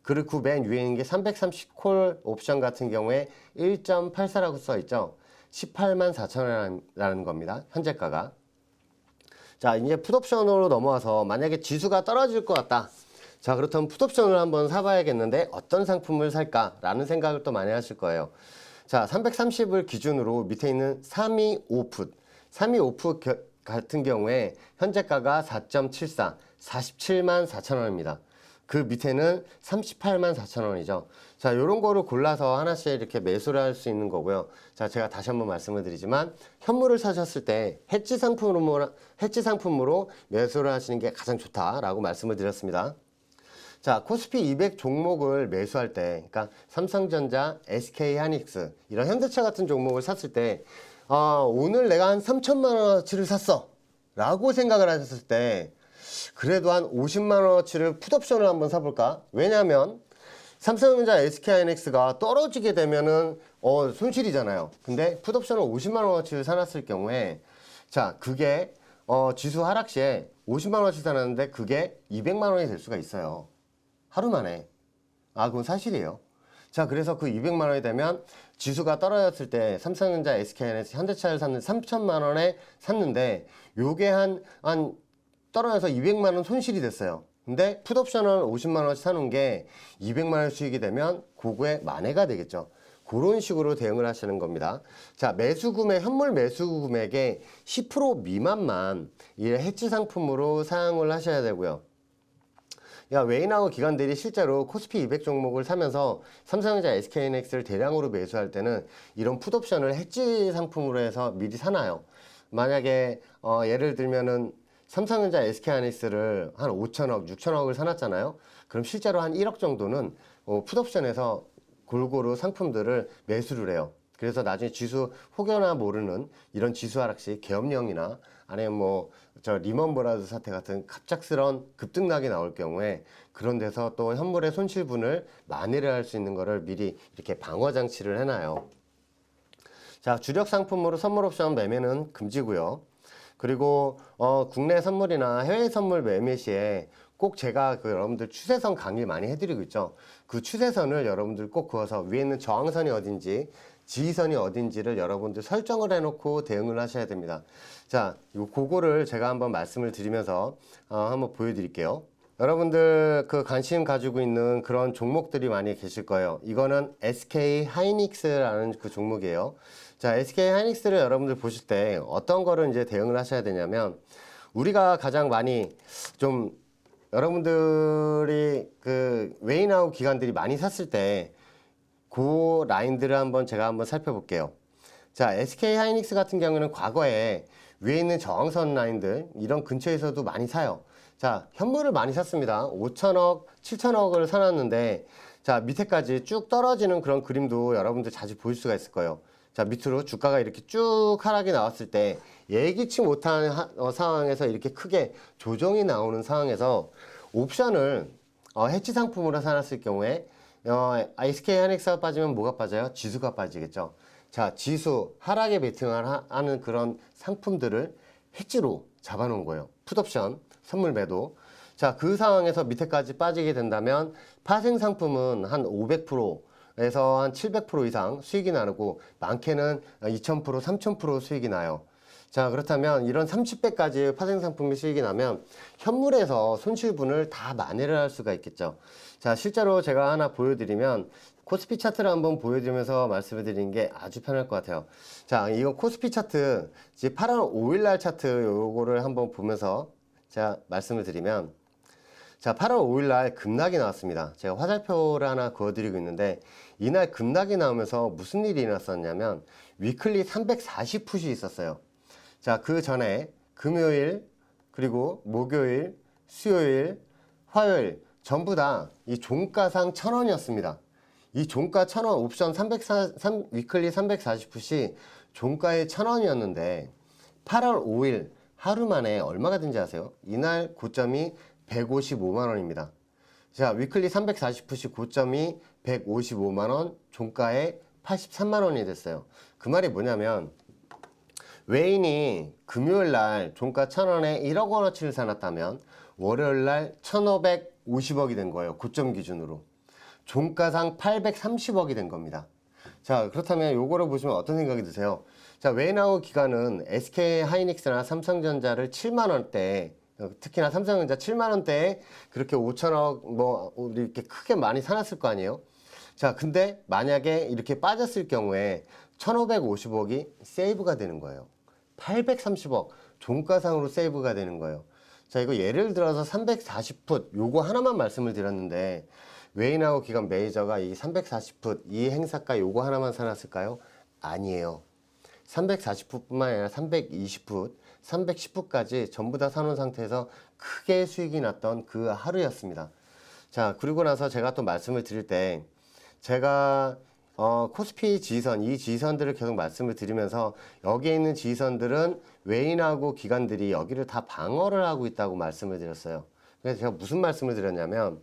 그리고 맨 위에 있는 게 330 콜 옵션 같은 경우에 1.84라고 써 있죠. 18만 4천 원이라는 겁니다. 현재가가. 자, 이제 풋옵션으로 넘어와서 만약에 지수가 떨어질 것 같다. 자, 그렇다면 풋옵션을 한번 사봐야겠는데 어떤 상품을 살까라는 생각을 또 많이 하실 거예요. 자, 330을 기준으로 밑에 있는 325풋. 325풋 같은 경우에 현재가가 4.74, 47만 4천 원입니다. 그 밑에는 38만 4천 원이죠. 자, 요런 거를 골라서 하나씩 이렇게 매수를 할 수 있는 거고요. 자, 제가 다시 한번 말씀을 드리지만, 현물을 사셨을 때 해지 상품으로 매수를 하시는 게 가장 좋다라고 말씀을 드렸습니다. 자, 코스피 200 종목을 매수할 때, 그러니까 삼성전자, SK하이닉스 이런 현대차 같은 종목을 샀을 때, 오늘 내가 한 3천만 원어치를 샀어 라고 생각을 하셨을 때, 그래도 한 50만 원어치를 풋옵션을 한번 사볼까? 왜냐하면 삼성전자 SK하이닉스가 떨어지게 되면은 손실이잖아요. 근데 풋옵션을 50만 원어치를 사놨을 경우에 자 그게 지수 하락 시에 50만 원어치 사놨는데 그게 200만 원이 될 수가 있어요. 하루 만에. 그건 사실이에요. 자, 그래서 그 200만 원이 되면 지수가 떨어졌을 때 삼성전자, SK하이닉스, 현대차를 샀는데 3천만 원에 샀는데 요게 한 떨어져서 200만 원 손실이 됐어요. 근데 풋옵션을 50만 원씩 사놓은 게 200만 원 수익이 되면 그거에 만회가 되겠죠. 그런 식으로 대응을 하시는 겁니다. 자, 매수 구매, 현물 매수 금액의 10% 미만만 이 해지 상품으로 사용을 하셔야 되고요. 웨이나우 기관들이 실제로 코스피 200 종목을 사면서 삼성전자, SK하이닉스를 대량으로 매수할 때는 이런 풋옵션을 해지 상품으로 해서 미리 사놔요. 만약에 예를 들면은 삼성전자, SK하이닉스를 한 5천억, 6천억을 사놨잖아요. 그럼 실제로 한 1억 정도는 풋옵션에서 골고루 상품들을 매수를 해요. 그래서 나중에 지수 혹여나 모르는 이런 지수 하락 시 계엄령이나 아니면 리먼브라더스 사태 같은 갑작스러운 급등락이 나올 경우에 그런 데서 또 현물의 손실분을 만회를 할 수 있는 거를 미리 이렇게 방어 장치를 해놔요. 자, 주력 상품으로 선물 옵션 매매는 금지고요. 그리고 국내 선물이나 해외 선물 매매 시에 꼭 제가 여러분들 추세선 강의 많이 해드리고 있죠. 그 추세선을 여러분들 꼭 그어서 위에 있는 저항선이 어딘지 지지선이 어딘지를 여러분들 설정을 해놓고 대응을 하셔야 됩니다. 자, 그거를 제가 한번 말씀을 드리면서 한번 보여드릴게요. 여러분들 관심 가지고 있는 그런 종목들이 많이 계실 거예요. 이거는 SK하이닉스라는 그 종목이에요. 자, SK하이닉스를 여러분들 보실 때 어떤 거를 이제 대응을 하셔야 되냐면 우리가 가장 많이 좀 여러분들이 웨이나우 기관들이 많이 샀을 때 그 라인들을 제가 한번 살펴볼게요. 자, SK하이닉스 같은 경우는 과거에 위에 있는 저항선 라인들 이런 근처에서도 많이 사요. 자, 현물을 많이 샀습니다. 5천억, 7천억을 사놨는데 자, 밑에까지 쭉 떨어지는 그런 그림도 여러분들 자주 볼 수가 있을 거예요. 자, 밑으로 주가가 이렇게 쭉 하락이 나왔을 때 예기치 못한 상황에서 이렇게 크게 조정이 나오는 상황에서 옵션을 해치 상품으로 사놨을 경우에 SK하이닉스가 빠지면 뭐가 빠져요? 지수가 빠지겠죠. 자, 지수 하락에 베팅을 하는 그런 상품들을 해치로 잡아놓은 거예요. 풋옵션, 선물 매도. 자, 그 상황에서 밑에까지 빠지게 된다면 파생 상품은 한 500%에서 한 700% 이상 수익이 나고 많게는 2000%, 3000% 수익이 나요. 자, 그렇다면 이런 30배까지 파생 상품이 수익이 나면 현물에서 손실분을 다 만회를 할 수가 있겠죠. 자, 실제로 제가 하나 보여드리면 코스피 차트를 한번 보여드리면서 말씀을 드리는 게 아주 편할 것 같아요. 자, 이거 코스피 차트, 8월 5일날 차트 요거를 한번 보면서 제가 말씀을 드리면 자, 8월 5일날 급락이 나왔습니다. 제가 화살표를 하나 그어드리고 있는데 이날 급락이 나오면서 무슨 일이 일어났었냐면 위클리 340풋이 있었어요. 자, 그 전에 금요일, 그리고 목요일, 수요일, 화요일 전부 다 이 종가상 1,000원이었습니다. 이 종가 1,000원 옵션 위클리 340풋이 종가에 1,000원이었는데 8월 5일 하루 만에 얼마가 된지 아세요? 이날 고점이 155만 원입니다. 자, 위클리 340풋이 고점이 155만 원, 종가에 83만 원이 됐어요. 그 말이 뭐냐면 외인이 금요일날 종가 1,000원에 1억 원어치를 사놨다면 월요일날 1,550억이 된 거예요. 고점 기준으로. 종가상 830억이 된 겁니다. 자, 그렇다면 요거를 보시면 어떤 생각이 드세요? 자, 웨이나우 기관은 SK하이닉스나 삼성전자를 7만원대, 특히나 삼성전자 7만원대에 그렇게 5천억 이렇게 크게 많이 사놨을 거 아니에요? 자, 근데 만약에 이렇게 빠졌을 경우에 1,550억이 세이브가 되는 거예요. 830억 종가상으로 세이브가 되는 거예요. 자, 이거 예를 들어서 340풋 요거 하나만 말씀을 드렸는데 웨이나우 기관 매니저가 이 340풋 이 행사가 요거 하나만 사놨을까요? 아니에요. 340풋뿐만 아니라 320풋, 310풋까지 전부 다 사놓은 상태에서 크게 수익이 났던 그 하루였습니다. 자, 그리고 나서 제가 또 말씀을 드릴 때 제가 코스피 지지선, 이 지지선들을 계속 말씀을 드리면서 여기에 있는 지지선들은 외인하고 기관들이 여기를 다 방어를 하고 있다고 말씀을 드렸어요. 그래서 제가 무슨 말씀을 드렸냐면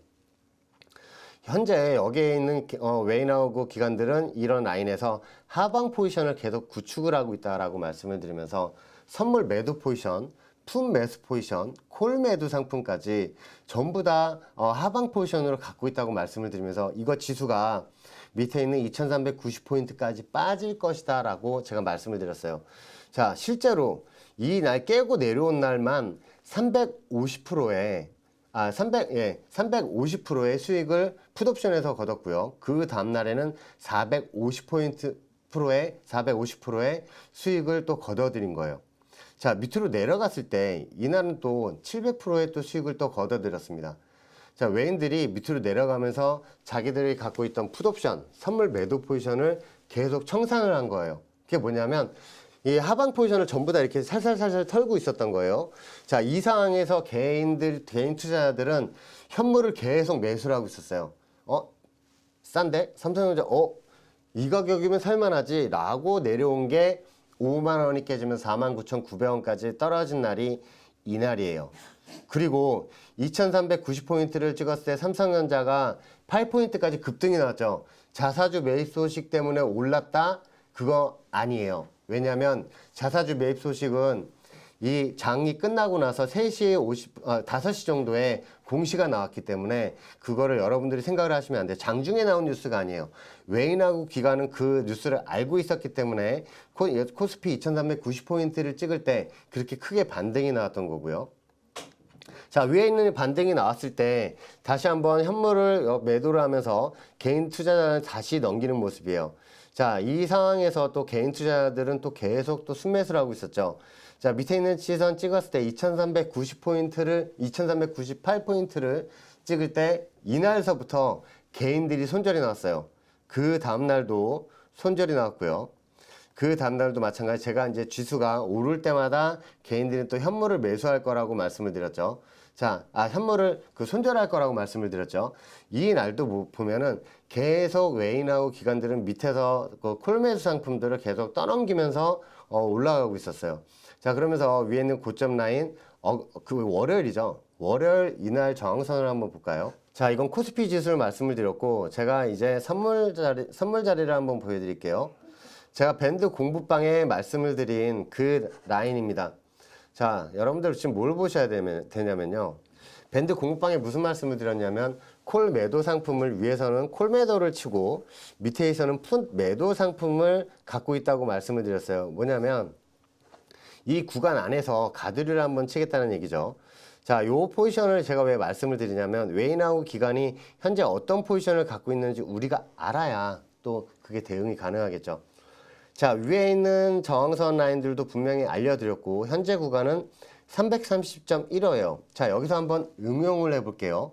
현재 여기에 있는 외인하고 기관들은 이런 라인에서 하방 포지션을 계속 구축을 하고 있다라고 말씀을 드리면서 선물 매도 포지션, 품 매수 포지션, 콜 매도 상품까지 전부 다 하방 포지션으로 갖고 있다고 말씀을 드리면서 이거 지수가 밑에 있는 2390포인트까지 빠질 것이다 라고 제가 말씀을 드렸어요. 자, 실제로 이 날 깨고 내려온 날만 350%의 350%의 수익을 풋옵션에서 거뒀고요. 그 다음 날에는 450%의 수익을 또 거둬들인 거예요. 자, 밑으로 내려갔을 때 이날은 또 700%의 또 수익을 또 거둬들였습니다. 자, 외인들이 밑으로 내려가면서 자기들이 갖고 있던 풋옵션, 선물 매도 포지션을 계속 청산을 한 거예요. 그게 뭐냐면 이 하방 포지션을 전부 다 이렇게 살살살살 털고 있었던 거예요. 자, 이 상황에서 개인 투자자들은 현물을 계속 매수를 하고 있었어요. 싼데? 삼성전자, 이 가격이면 살만하지 라고 내려온 게 5만 원이 깨지면 49,900원까지 떨어진 날이 이날이에요. 그리고 2390포인트를 찍었을 때 삼성전자가 8포인트까지 급등이 나왔죠. 자사주 매입 소식 때문에 올랐다? 그거 아니에요. 왜냐하면 자사주 매입 소식은 이 장이 끝나고 나서 5시 정도에 공시가 나왔기 때문에 그거를 여러분들이 생각을 하시면 안 돼요. 장중에 나온 뉴스가 아니에요. 외인하고 기관은 그 뉴스를 알고 있었기 때문에 코스피 2390포인트를 찍을 때 그렇게 크게 반등이 나왔던 거고요. 자, 위에 있는 반등이 나왔을 때 다시 한번 현물을 매도를 하면서 개인 투자자는 다시 넘기는 모습이에요. 자, 이 상황에서 또 개인 투자자들은 또 계속 또 순매수를 하고 있었죠. 자, 밑에 있는 지지선 찍었을 때 2398포인트를 찍을 때 이날서부터 개인들이 손절이 나왔어요. 그 다음날도 손절이 나왔고요. 그 다음날도 마찬가지 제가 이제 지수가 오를 때마다 개인들은 또 현물을 매수할 거라고 말씀을 드렸죠. 자, 현물을 손절할 거라고 말씀을 드렸죠. 이 날도 보면은 계속 외인하고 기관들은 밑에서 콜매수 상품들을 계속 떠넘기면서 올라가고 있었어요. 자, 그러면서 위에 있는 고점 라인, 월요일이죠. 월요일 이날 저항선을 한번 볼까요? 자, 이건 코스피 지수를 말씀을 드렸고, 제가 이제 선물 자리를 한번 보여드릴게요. 제가 밴드 공부방에 말씀을 드린 그 라인입니다. 자, 여러분들 지금 뭘 보셔야 되냐면요. 밴드 공부방에 무슨 말씀을 드렸냐면 콜 매도 상품을 위에서는 콜 매도를 치고 밑에서는 풋 매도 상품을 갖고 있다고 말씀을 드렸어요. 뭐냐면 이 구간 안에서 가드를 한번 치겠다는 얘기죠. 자, 요 포지션을 제가 왜 말씀을 드리냐면 외인하고 기관이 현재 어떤 포지션을 갖고 있는지 우리가 알아야 또 그게 대응이 가능하겠죠. 자, 위에 있는 저항선 라인들도 분명히 알려드렸고 현재 구간은 330.15예요. 자, 여기서 한번 응용을 해볼게요.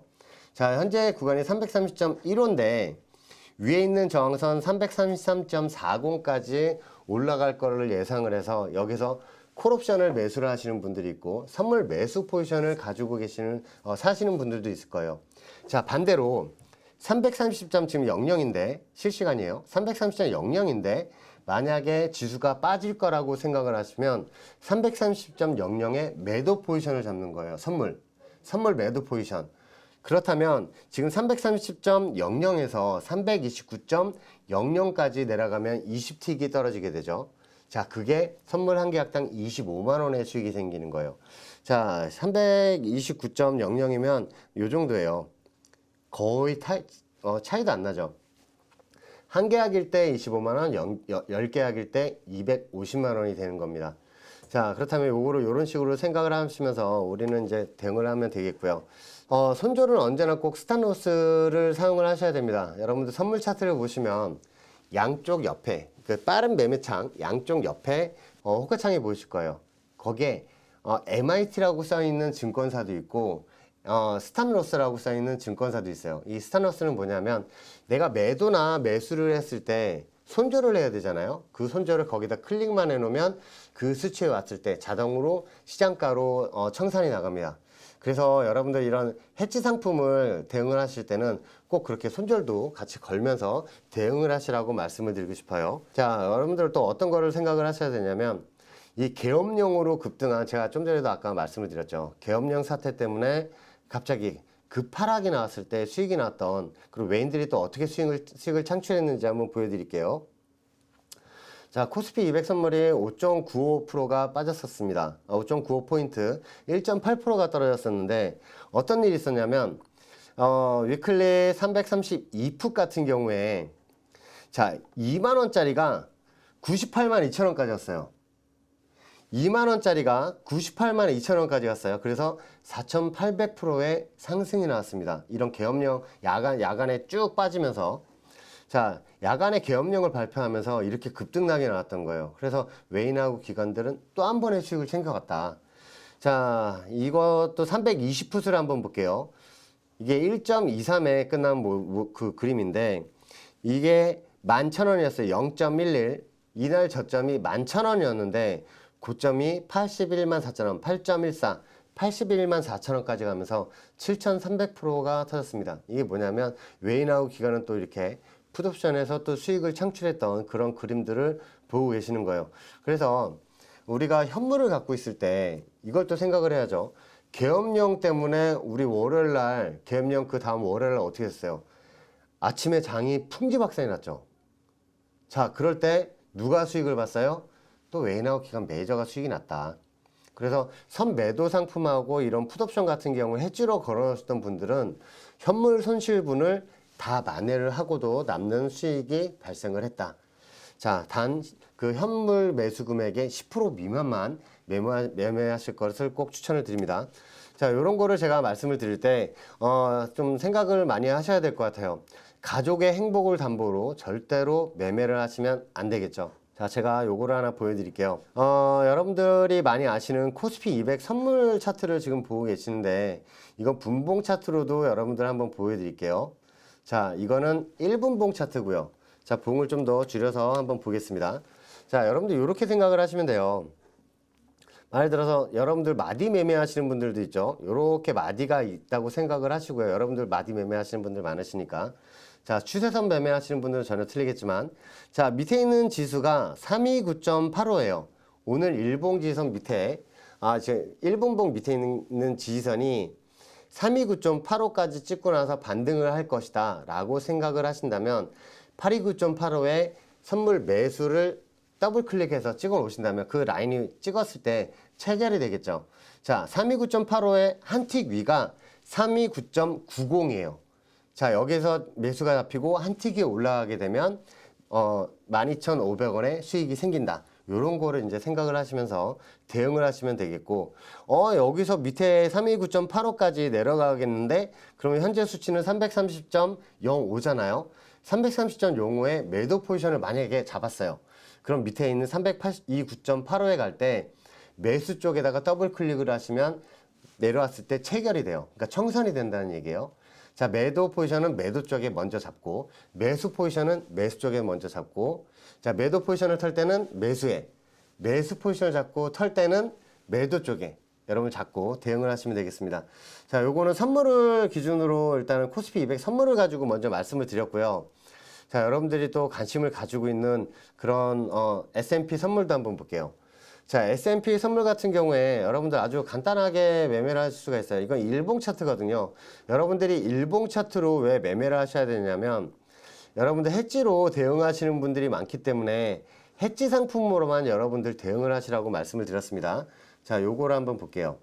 자, 현재 구간이 330.15인데 위에 있는 저항선 333.40까지 올라갈 거를 예상을 해서 여기서 콜옵션을 매수를 하시는 분들이 있고 선물 매수 포지션을 가지고 계시는 사시는 분들도 있을 거예요. 자, 반대로 330점 지금 00인데 실시간이에요. 330.00인데 만약에 지수가 빠질 거라고 생각을 하시면 330.00에 매도 포지션을 잡는 거예요. 선물 매도 포지션. 그렇다면 지금 330.00에서 329.00까지 내려가면 20틱이 떨어지게 되죠. 자, 그게 선물 한 계약당 25만 원의 수익이 생기는 거예요. 자, 329.00이면 요 정도예요. 거의 차이도 안 나죠. 한 계약일 때 25만 원, 10계약일 때 250만 원이 되는 겁니다. 자, 그렇다면 요거를 이런 식으로 생각을 하시면서 우리는 이제 대응을 하면 되겠고요. 손절은 언제나 꼭 스탑로스를 사용을 하셔야 됩니다. 여러분들 선물 차트를 보시면 양쪽 옆에 빠른 매매창 양쪽 옆에 호가창이 보이실 거예요. 거기에 MIT라고 써있는 증권사도 있고 스탑로스라고 써있는 증권사도 있어요. 이 스탑로스는 뭐냐면 내가 매도나 매수를 했을 때 손절을 해야 되잖아요. 그 손절을 거기다 클릭만 해놓으면 그 수치에 왔을 때 자동으로 시장가로 청산이 나갑니다. 그래서 여러분들 이런 해지 상품을 대응을 하실 때는 꼭 그렇게 손절도 같이 걸면서 대응을 하시라고 말씀을 드리고 싶어요. 자, 여러분들 또 어떤 거를 생각을 하셔야 되냐면 이 계엄령으로 급등한, 제가 좀 전에도 아까 말씀을 드렸죠. 계엄령 사태 때문에 갑자기 급하락이 나왔을 때 수익이 났던, 그리고 외인들이 또 어떻게 수익을 창출했는지 한번 보여드릴게요. 자, 코스피 200 선물이 5.95%가 빠졌었습니다. 5.95포인트, 1.8%가 떨어졌었는데 어떤 일이 있었냐면 위클리 332풋 같은 경우에 자, 2만원짜리가 98만 2천원까지 왔어요. 2만원짜리가 98만 2천원까지 갔어요. 그래서 4,800%의 상승이 나왔습니다. 이런 계엄령 야간에 쭉 빠지면서, 자, 야간에 계엄령을 발표하면서 이렇게 급등락이 나왔던 거예요. 그래서 외인하고 기관들은 또 한 번의 수익을 챙겨갔다. 자, 이것도 320풋을 한번 볼게요. 이게 1.23에 끝난 그 그림인데 이게 11,000원이었어요. 0.11. 이날 저점이 11,000원이었는데 고점이 81만 4천원, 8.14, 81만 4천원까지 가면서 7,300%가 터졌습니다. 이게 뭐냐면 외인하고 기관은 또 이렇게 풋옵션에서 또 수익을 창출했던 그런 그림들을 보고 계시는 거예요. 그래서 우리가 현물을 갖고 있을 때 이걸 또 생각을 해야죠. 계엄령 때문에 우리 월요일날, 계엄령 그 다음 월요일날 어떻게 됐어요? 아침에 장이 풍지박산이 났죠. 자, 그럴 때 누가 수익을 봤어요? 또 외인하고 기관 매저가 수익이 났다. 그래서 선매도 상품하고 이런 풋옵션 같은 경우 해지로 걸어놓으셨던 분들은 현물 손실분을 다 만회를 하고도 남는 수익이 발생을 했다. 자, 단 그 현물 매수 금액의 10% 미만만 매매하실 것을 꼭 추천을 드립니다. 자, 이런 거를 제가 말씀을 드릴 때 좀 생각을 많이 하셔야 될 것 같아요. 가족의 행복을 담보로 절대로 매매를 하시면 안 되겠죠. 자, 제가 요거를 하나 보여드릴게요. 여러분들이 많이 아시는 코스피 200 선물 차트를 지금 보고 계시는데 이건 분봉 차트로도 여러분들 한번 보여드릴게요. 자, 이거는 1분봉 차트고요. 자, 봉을 좀 더 줄여서 한번 보겠습니다. 자, 여러분들 이렇게 생각을 하시면 돼요. 예를 들어서 여러분들 마디 매매 하시는 분들도 있죠. 이렇게 마디가 있다고 생각을 하시고요. 여러분들 마디 매매 하시는 분들 많으시니까. 자, 추세선 매매 하시는 분들은 전혀 틀리겠지만, 자, 밑에 있는 지수가 329.85예요. 오늘 일봉 지선 밑에, 지금 1분봉 밑에 있는 지지선이 329.85까지 찍고 나서 반등을 할 것이다 라고 생각을 하신다면 829.85에 선물 매수를 더블 클릭해서 찍어 놓으신다면 그 라인이 찍었을 때 체결이 되겠죠. 자, 329.85의 한 틱 위가 329.90이에요. 자, 여기서 매수가 잡히고 한 틱이 올라가게 되면 12,500원의 수익이 생긴다. 요런 거를 이제 생각을 하시면서 대응을 하시면 되겠고, 여기서 밑에 329.85까지 내려가겠는데, 그러면 현재 수치는 330.05잖아요. 330.05에 매도 포지션을 만약에 잡았어요. 그럼 밑에 있는 329.85에 갈 때 매수 쪽에다가 더블 클릭을 하시면 내려왔을 때 체결이 돼요. 그러니까 청산이 된다는 얘기예요. 자, 매도 포지션은 매도 쪽에 먼저 잡고, 매수 포지션은 매수 쪽에 먼저 잡고, 자, 매도 포지션을 털 때는 매수에, 매수 포지션을 잡고 털 때는 매도 쪽에 여러분 잡고 대응을 하시면 되겠습니다. 자, 요거는 선물을 기준으로 일단은 코스피 200 선물을 가지고 먼저 말씀을 드렸고요. 자, 여러분들이 또 관심을 가지고 있는 그런 S&P 선물도 한번 볼게요. 자, S&P 선물 같은 경우에 여러분들 아주 간단하게 매매를 하실 수가 있어요. 이건 일봉 차트거든요. 여러분들이 일봉 차트로 왜 매매를 하셔야 되냐면 여러분들 해지로 대응하시는 분들이 많기 때문에 해지 상품으로만 여러분들 대응을 하시라고 말씀을 드렸습니다. 자, 요거를 한번 볼게요.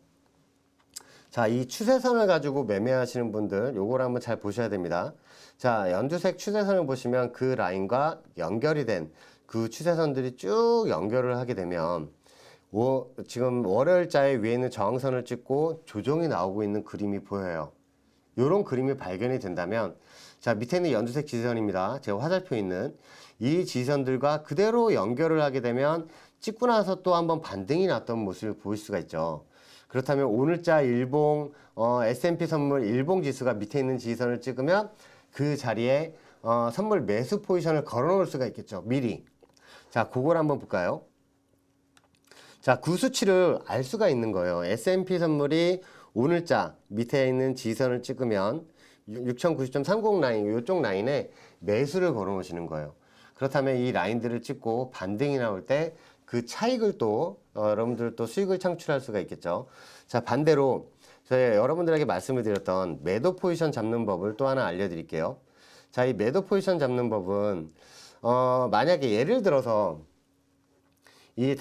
자, 이 추세선을 가지고 매매하시는 분들 요거를 한번 잘 보셔야 됩니다. 자, 연두색 추세선을 보시면 그 라인과 연결이 된 그 추세선들이 쭉 연결을 하게 되면 지금 월요일자에 위에 있는 저항선을 찍고 조정이 나오고 있는 그림이 보여요. 이런 그림이 발견이 된다면, 자, 밑에 있는 연두색 지지선입니다. 제가 화살표 있는 이 지지선들과 그대로 연결을 하게 되면 찍고 나서 또 한번 반등이 났던 모습을 보일 수가 있죠. 그렇다면 오늘자 일봉 S&P 선물 일봉 지수가 밑에 있는 지지선을 찍으면 그 자리에 선물 매수 포지션을 걸어 놓을 수가 있겠죠. 미리. 자, 그걸 한번 볼까요? 자, 그 수치를 알 수가 있는 거예요. S&P 선물이 오늘자 밑에 있는 지선을 찍으면 6090.30 라인, 이쪽 라인에 매수를 걸어 놓으시는 거예요. 그렇다면 이 라인들을 찍고 반등이 나올 때 그 차익을 또 여러분들 또 수익을 창출할 수가 있겠죠. 자, 반대로 저희 여러분들에게 말씀을 드렸던 매도 포지션 잡는 법을 또 하나 알려드릴게요. 자, 이 매도 포지션 잡는 법은 만약에 예를 들어서 이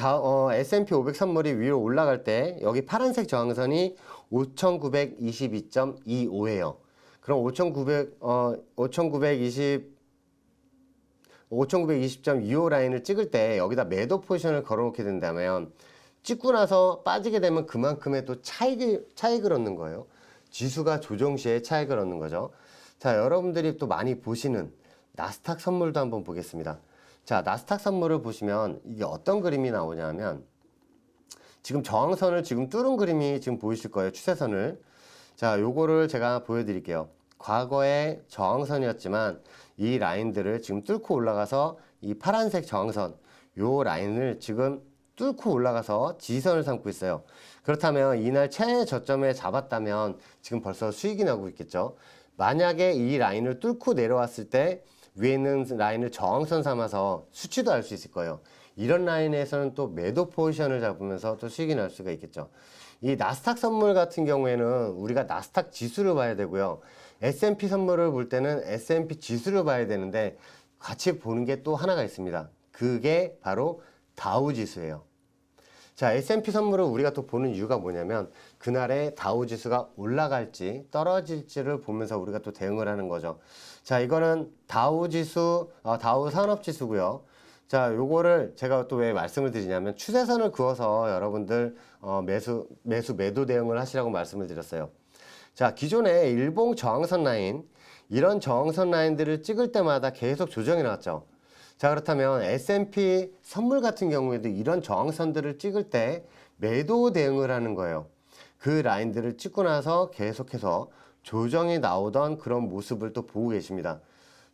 S&P 500 선물이 위로 올라갈 때 여기 파란색 저항선이 5,922.25예요. 그럼 5,920.25 라인을 찍을 때 여기다 매도 포지션을 걸어놓게 된다면 찍고 나서 빠지게 되면 그만큼의 또 차익을 얻는 거예요. 지수가 조정 시에 차익을 얻는 거죠. 자, 여러분들이 또 많이 보시는 나스닥 선물도 한번 보겠습니다. 자, 나스닥 선물을 보시면 이게 어떤 그림이 나오냐면 지금 저항선을 지금 뚫은 그림이 지금 보이실 거예요. 추세선을. 자, 요거를 제가 보여드릴게요. 과거에 저항선이었지만 이 라인들을 지금 뚫고 올라가서 이 파란색 저항선 요 라인을 지금 뚫고 올라가서 지지선을 삼고 있어요. 그렇다면 이날 최저점에 잡았다면 지금 벌써 수익이 나고 있겠죠. 만약에 이 라인을 뚫고 내려왔을 때 위에 있는 라인을 저항선 삼아서 수치도 알 수 있을 거예요. 이런 라인에서는 또 매도 포지션을 잡으면서 또 수익이 날 수가 있겠죠. 이 나스닥 선물 같은 경우에는 우리가 나스닥 지수를 봐야 되고요. S&P 선물을 볼 때는 S&P 지수를 봐야 되는데 같이 보는 게 또 하나가 있습니다. 그게 바로 다우 지수예요. 자, S&P 선물을 우리가 또 보는 이유가 뭐냐면 그날의 다우 지수가 올라갈지 떨어질지를 보면서 우리가 또 대응을 하는 거죠. 자, 이거는 다우 지수, 다우 산업 지수고요. 자, 요거를 제가 또 왜 말씀을 드리냐면 추세선을 그어서 여러분들 매도 대응을 하시라고 말씀을 드렸어요. 자, 기존에 일봉 저항선 라인, 이런 저항선 라인들을 찍을 때마다 계속 조정이 나왔죠. 자, 그렇다면 S&P 선물 같은 경우에도 이런 저항선들을 찍을 때 매도 대응을 하는 거예요. 그 라인들을 찍고 나서 계속해서 조정이 나오던 그런 모습을 또 보고 계십니다.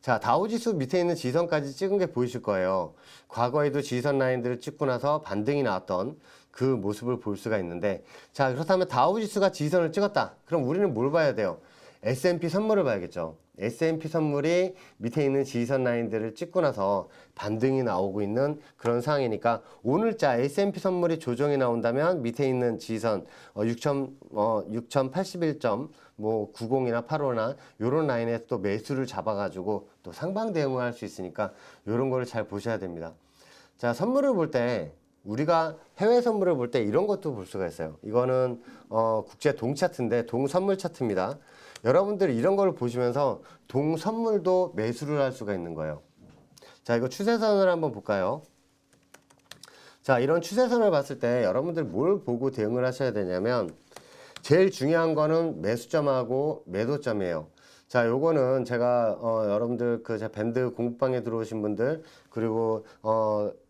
자, 다우지수 밑에 있는 지선까지 찍은 게 보이실 거예요. 과거에도 지선 라인들을 찍고 나서 반등이 나왔던 그 모습을 볼 수가 있는데, 자, 그렇다면 다우지수가 지선을 찍었다. 그럼 우리는 뭘 봐야 돼요? S&P 선물을 봐야겠죠. S&P 선물이 밑에 있는 지선 라인들을 찍고 나서 반등이 나오고 있는 그런 상황이니까 오늘자 S&P 선물이 조정이 나온다면 밑에 있는 지선 6,081점 뭐 90이나 85나 요런 라인에 또 매수를 잡아가지고 또 상방 대응을 할 수 있으니까 요런 거를 잘 보셔야 됩니다. 자, 선물을 볼 때 우리가 해외 선물을 볼 때 이런 것도 볼 수가 있어요. 이거는 국제 동 차트인데 동 선물 차트입니다. 여러분들이 이런 걸 보시면서 동 선물도 매수를 할 수가 있는 거예요. 자, 이거 추세선을 한번 볼까요? 자, 이런 추세선을 봤을 때 여러분들 뭘 보고 대응을 하셔야 되냐면 제일 중요한 거는 매수점하고 매도점이에요. 자, 요거는 제가 여러분들 제 밴드 공부방에 들어오신 분들 그리고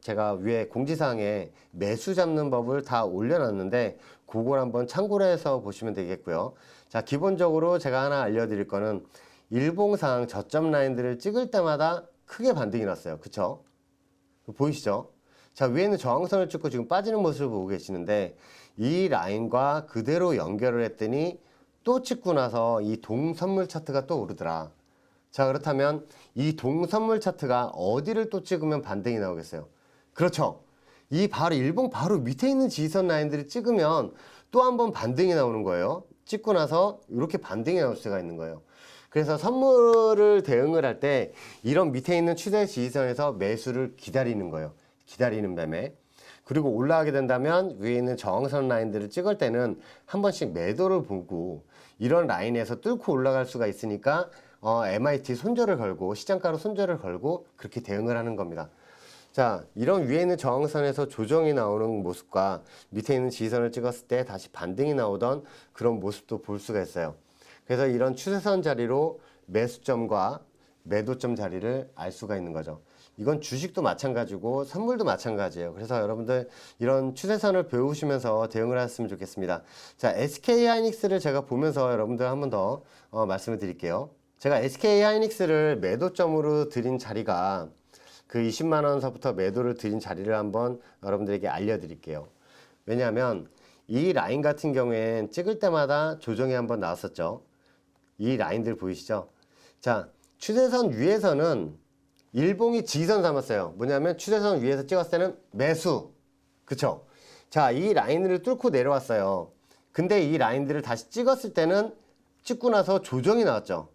제가 위에 공지사항에 매수 잡는 법을 다 올려놨는데 그걸 한번 참고를 해서 보시면 되겠고요. 자, 기본적으로 제가 하나 알려드릴 거는 일봉상 저점 라인들을 찍을 때마다 크게 반등이 났어요. 그쵸? 보이시죠? 자, 위에는 저항선을 찍고 지금 빠지는 모습을 보고 계시는데 이 라인과 그대로 연결을 했더니 또 찍고 나서 이 동선물 차트가 또 오르더라. 자, 그렇다면 이 동선물 차트가 어디를 또 찍으면 반등이 나오겠어요? 그렇죠. 이 바로 일봉 바로 밑에 있는 지지선 라인들을 찍으면 또 한 번 반등이 나오는 거예요. 찍고 나서 이렇게 반등이 나올 수가 있는 거예요. 그래서 선물을 대응을 할 때 이런 밑에 있는 추세 지지선에서 매수를 기다리는 거예요. 기다리는 매매. 그리고 올라가게 된다면 위에 있는 저항선 라인들을 찍을 때는 한 번씩 매도를 보고 이런 라인에서 뚫고 올라갈 수가 있으니까 MIT 손절을 걸고 시장가로 손절을 걸고 그렇게 대응을 하는 겁니다. 자, 이런 위에 있는 저항선에서 조정이 나오는 모습과 밑에 있는 지지선을 찍었을 때 다시 반등이 나오던 그런 모습도 볼 수가 있어요. 그래서 이런 추세선 자리로 매수점과 매도점 자리를 알 수가 있는 거죠. 이건 주식도 마찬가지고 선물도 마찬가지예요. 그래서 여러분들 이런 추세선을 배우시면서 대응을 하셨으면 좋겠습니다. 자, SK하이닉스를 제가 보면서 여러분들 한 번 더 말씀을 드릴게요. 제가 SK하이닉스를 매도점으로 드린 자리가 그 20만 원서부터 매도를 드린 자리를 한번 여러분들에게 알려드릴게요. 왜냐하면 이 라인 같은 경우엔 찍을 때마다 조정이 한번 나왔었죠. 이 라인들 보이시죠? 자, 추세선 위에서는 일봉이 지지선 삼았어요. 뭐냐면 추세선 위에서 찍었을 때는 매수. 그쵸? 자, 이 라인을 뚫고 내려왔어요. 근데 이 라인들을 다시 찍었을 때는 찍고 나서 조정이 나왔죠.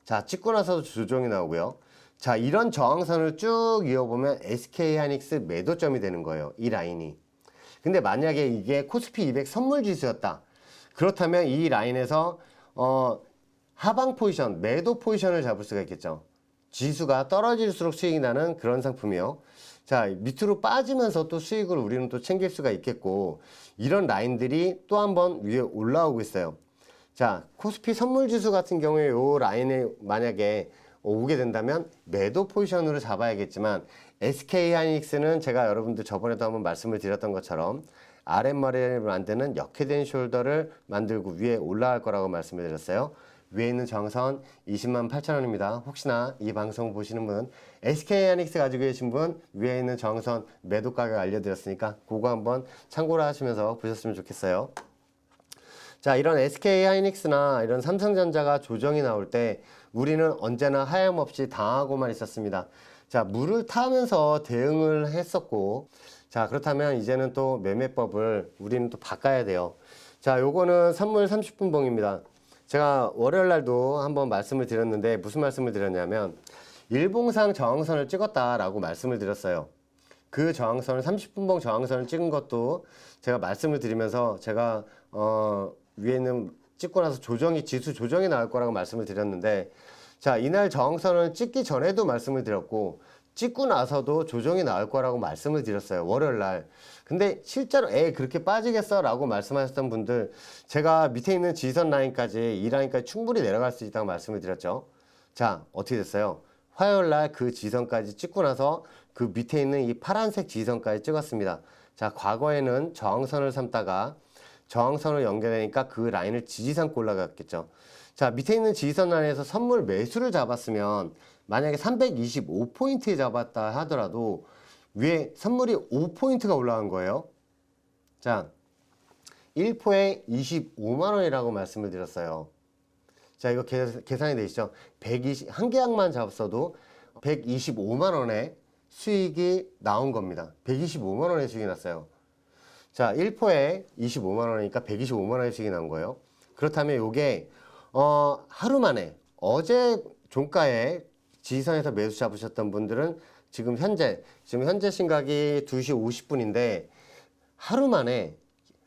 자, 찍고 나서도 조정이 나오고요. 자, 이런 저항선을 쭉 이어보면 SK하이닉스 매도점이 되는 거예요. 이 라인이. 근데 만약에 이게 코스피 200 선물 지수였다. 그렇다면 이 라인에서 하방 포지션, 매도 포지션을 잡을 수가 있겠죠. 지수가 떨어질수록 수익이 나는 그런 상품이요. 자, 밑으로 빠지면서 또 수익을 우리는 또 챙길 수가 있겠고, 이런 라인들이 또 한번 위에 올라오고 있어요. 자, 코스피 선물지수 같은 경우에 이 라인에 만약에 오게 된다면 매도 포지션으로 잡아야겠지만, SK하이닉스는 제가 여러분들 저번에도 한번 말씀을 드렸던 것처럼 아랫머리를 만드는 역회된 숄더를 만들고 위에 올라갈 거라고 말씀을 드렸어요. 위에 있는 저항선 20만 8천 원입니다. 혹시나 이 방송 보시는 분, SK하이닉스 가지고 계신 분, 위에 있는 저항선 매도 가격 알려드렸으니까 그거 한번 참고를 하시면서 보셨으면 좋겠어요. 자, 이런 SK하이닉스나 이런 삼성전자가 조정이 나올 때 우리는 언제나 하염없이 당하고만 있었습니다. 자, 물을 타면서 대응을 했었고, 자, 그렇다면 이제는 또 매매법을 우리는 또 바꿔야 돼요. 자, 요거는 선물 30분 봉입니다. 제가 월요일 날도 한번 말씀을 드렸는데 무슨 말씀을 드렸냐면 일봉상 저항선을 찍었다라고 말씀을 드렸어요. 그 저항선을 30분봉 저항선을 찍은 것도 제가 말씀을 드리면서 제가 위에 있는 찍고 나서 조정이 지수 조정이 나올 거라고 말씀을 드렸는데, 자, 이날 저항선을 찍기 전에도 말씀을 드렸고 찍고 나서도 조정이 나올 거라고 말씀을 드렸어요. 월요일 날. 근데 실제로 그렇게 빠지겠어? 라고 말씀하셨던 분들, 제가 밑에 있는 지지선 라인까지 이 라인까지 충분히 내려갈 수 있다고 말씀을 드렸죠. 자, 어떻게 됐어요? 화요일 날 그 지지선까지 찍고 나서 그 밑에 있는 이 파란색 지지선까지 찍었습니다. 자, 과거에는 저항선을 삼다가 저항선을 연결하니까 그 라인을 지지선고 올라갔겠죠. 자, 밑에 있는 지지선 라인에서 선물 매수를 잡았으면 만약에 325포인트에 잡았다 하더라도 위에 선물이 5포인트가 올라간 거예요. 자, 1포에 25만 원이라고 말씀을 드렸어요. 자, 이거 계산이 되시죠? 한 계약만 잡았어도 125만 원의 수익이 나온 겁니다. 125만 원의 수익이 났어요. 자, 1포에 25만 원이니까 125만 원의 수익이 나온 거예요. 그렇다면 이게 하루 만에 어제 종가에 지지선에서 매수 잡으셨던 분들은 지금 현재 시각이 2시 50분인데 하루 만에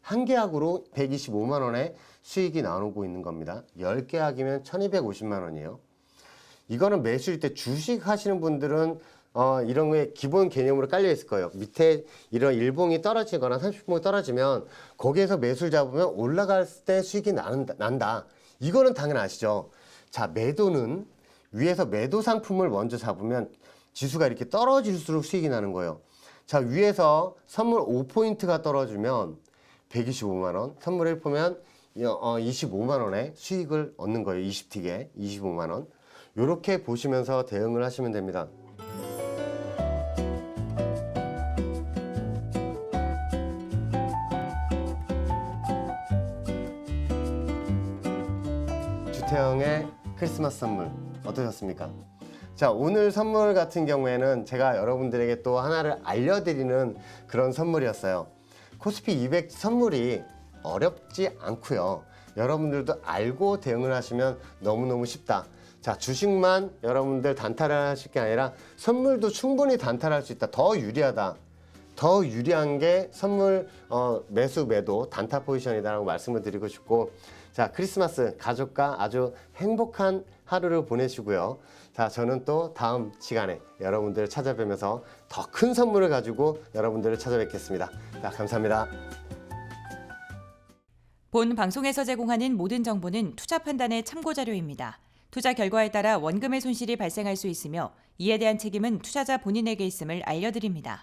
한 계약으로 125만 원의 수익이 나오고 있는 겁니다. 10계약이면 1250만 원이에요. 이거는 매수일 때 주식 하시는 분들은 이런 게 기본 개념으로 깔려 있을 거예요. 밑에 이런 일봉이 떨어지거나 30봉이 떨어지면 거기에서 매수를 잡으면 올라갈 때 수익이 난다. 이거는 당연히 아시죠. 자, 매도는 위에서 매도 상품을 먼저 잡으면 지수가 이렇게 떨어질수록 수익이 나는 거예요. 자, 위에서 선물 5포인트가 떨어지면 125만 원, 선물 1포면 25만 원의 수익을 얻는 거예요. 20틱에 25만 원. 이렇게 보시면서 대응을 하시면 됩니다. 주태영의 크리스마스 선물 어떠셨습니까? 자, 오늘 선물 같은 경우에는 제가 여러분들에게 또 하나를 알려드리는 그런 선물이었어요. 코스피 200 선물이 어렵지 않고요. 여러분들도 알고 대응을 하시면 너무너무 쉽다. 자, 주식만 여러분들 단타를 하실 게 아니라 선물도 충분히 단타를 할 수 있다. 더 유리하다. 더 유리한 게 선물 매수 매도 단타 포지션이다라고 말씀을 드리고 싶고, 자, 크리스마스 가족과 아주 행복한 하루를 보내시고요. 자, 저는 또 다음 시간에 여러분들을 찾아뵈면서 더 큰 선물을 가지고 여러분들을 찾아뵙겠습니다. 자, 감사합니다. 본 방송에서 제공하는 모든 정보는 투자 판단의 참고 자료입니다. 투자 결과에 따라 원금의 손실이 발생할 수 있으며 이에 대한 책임은 투자자 본인에게 있음을 알려드립니다.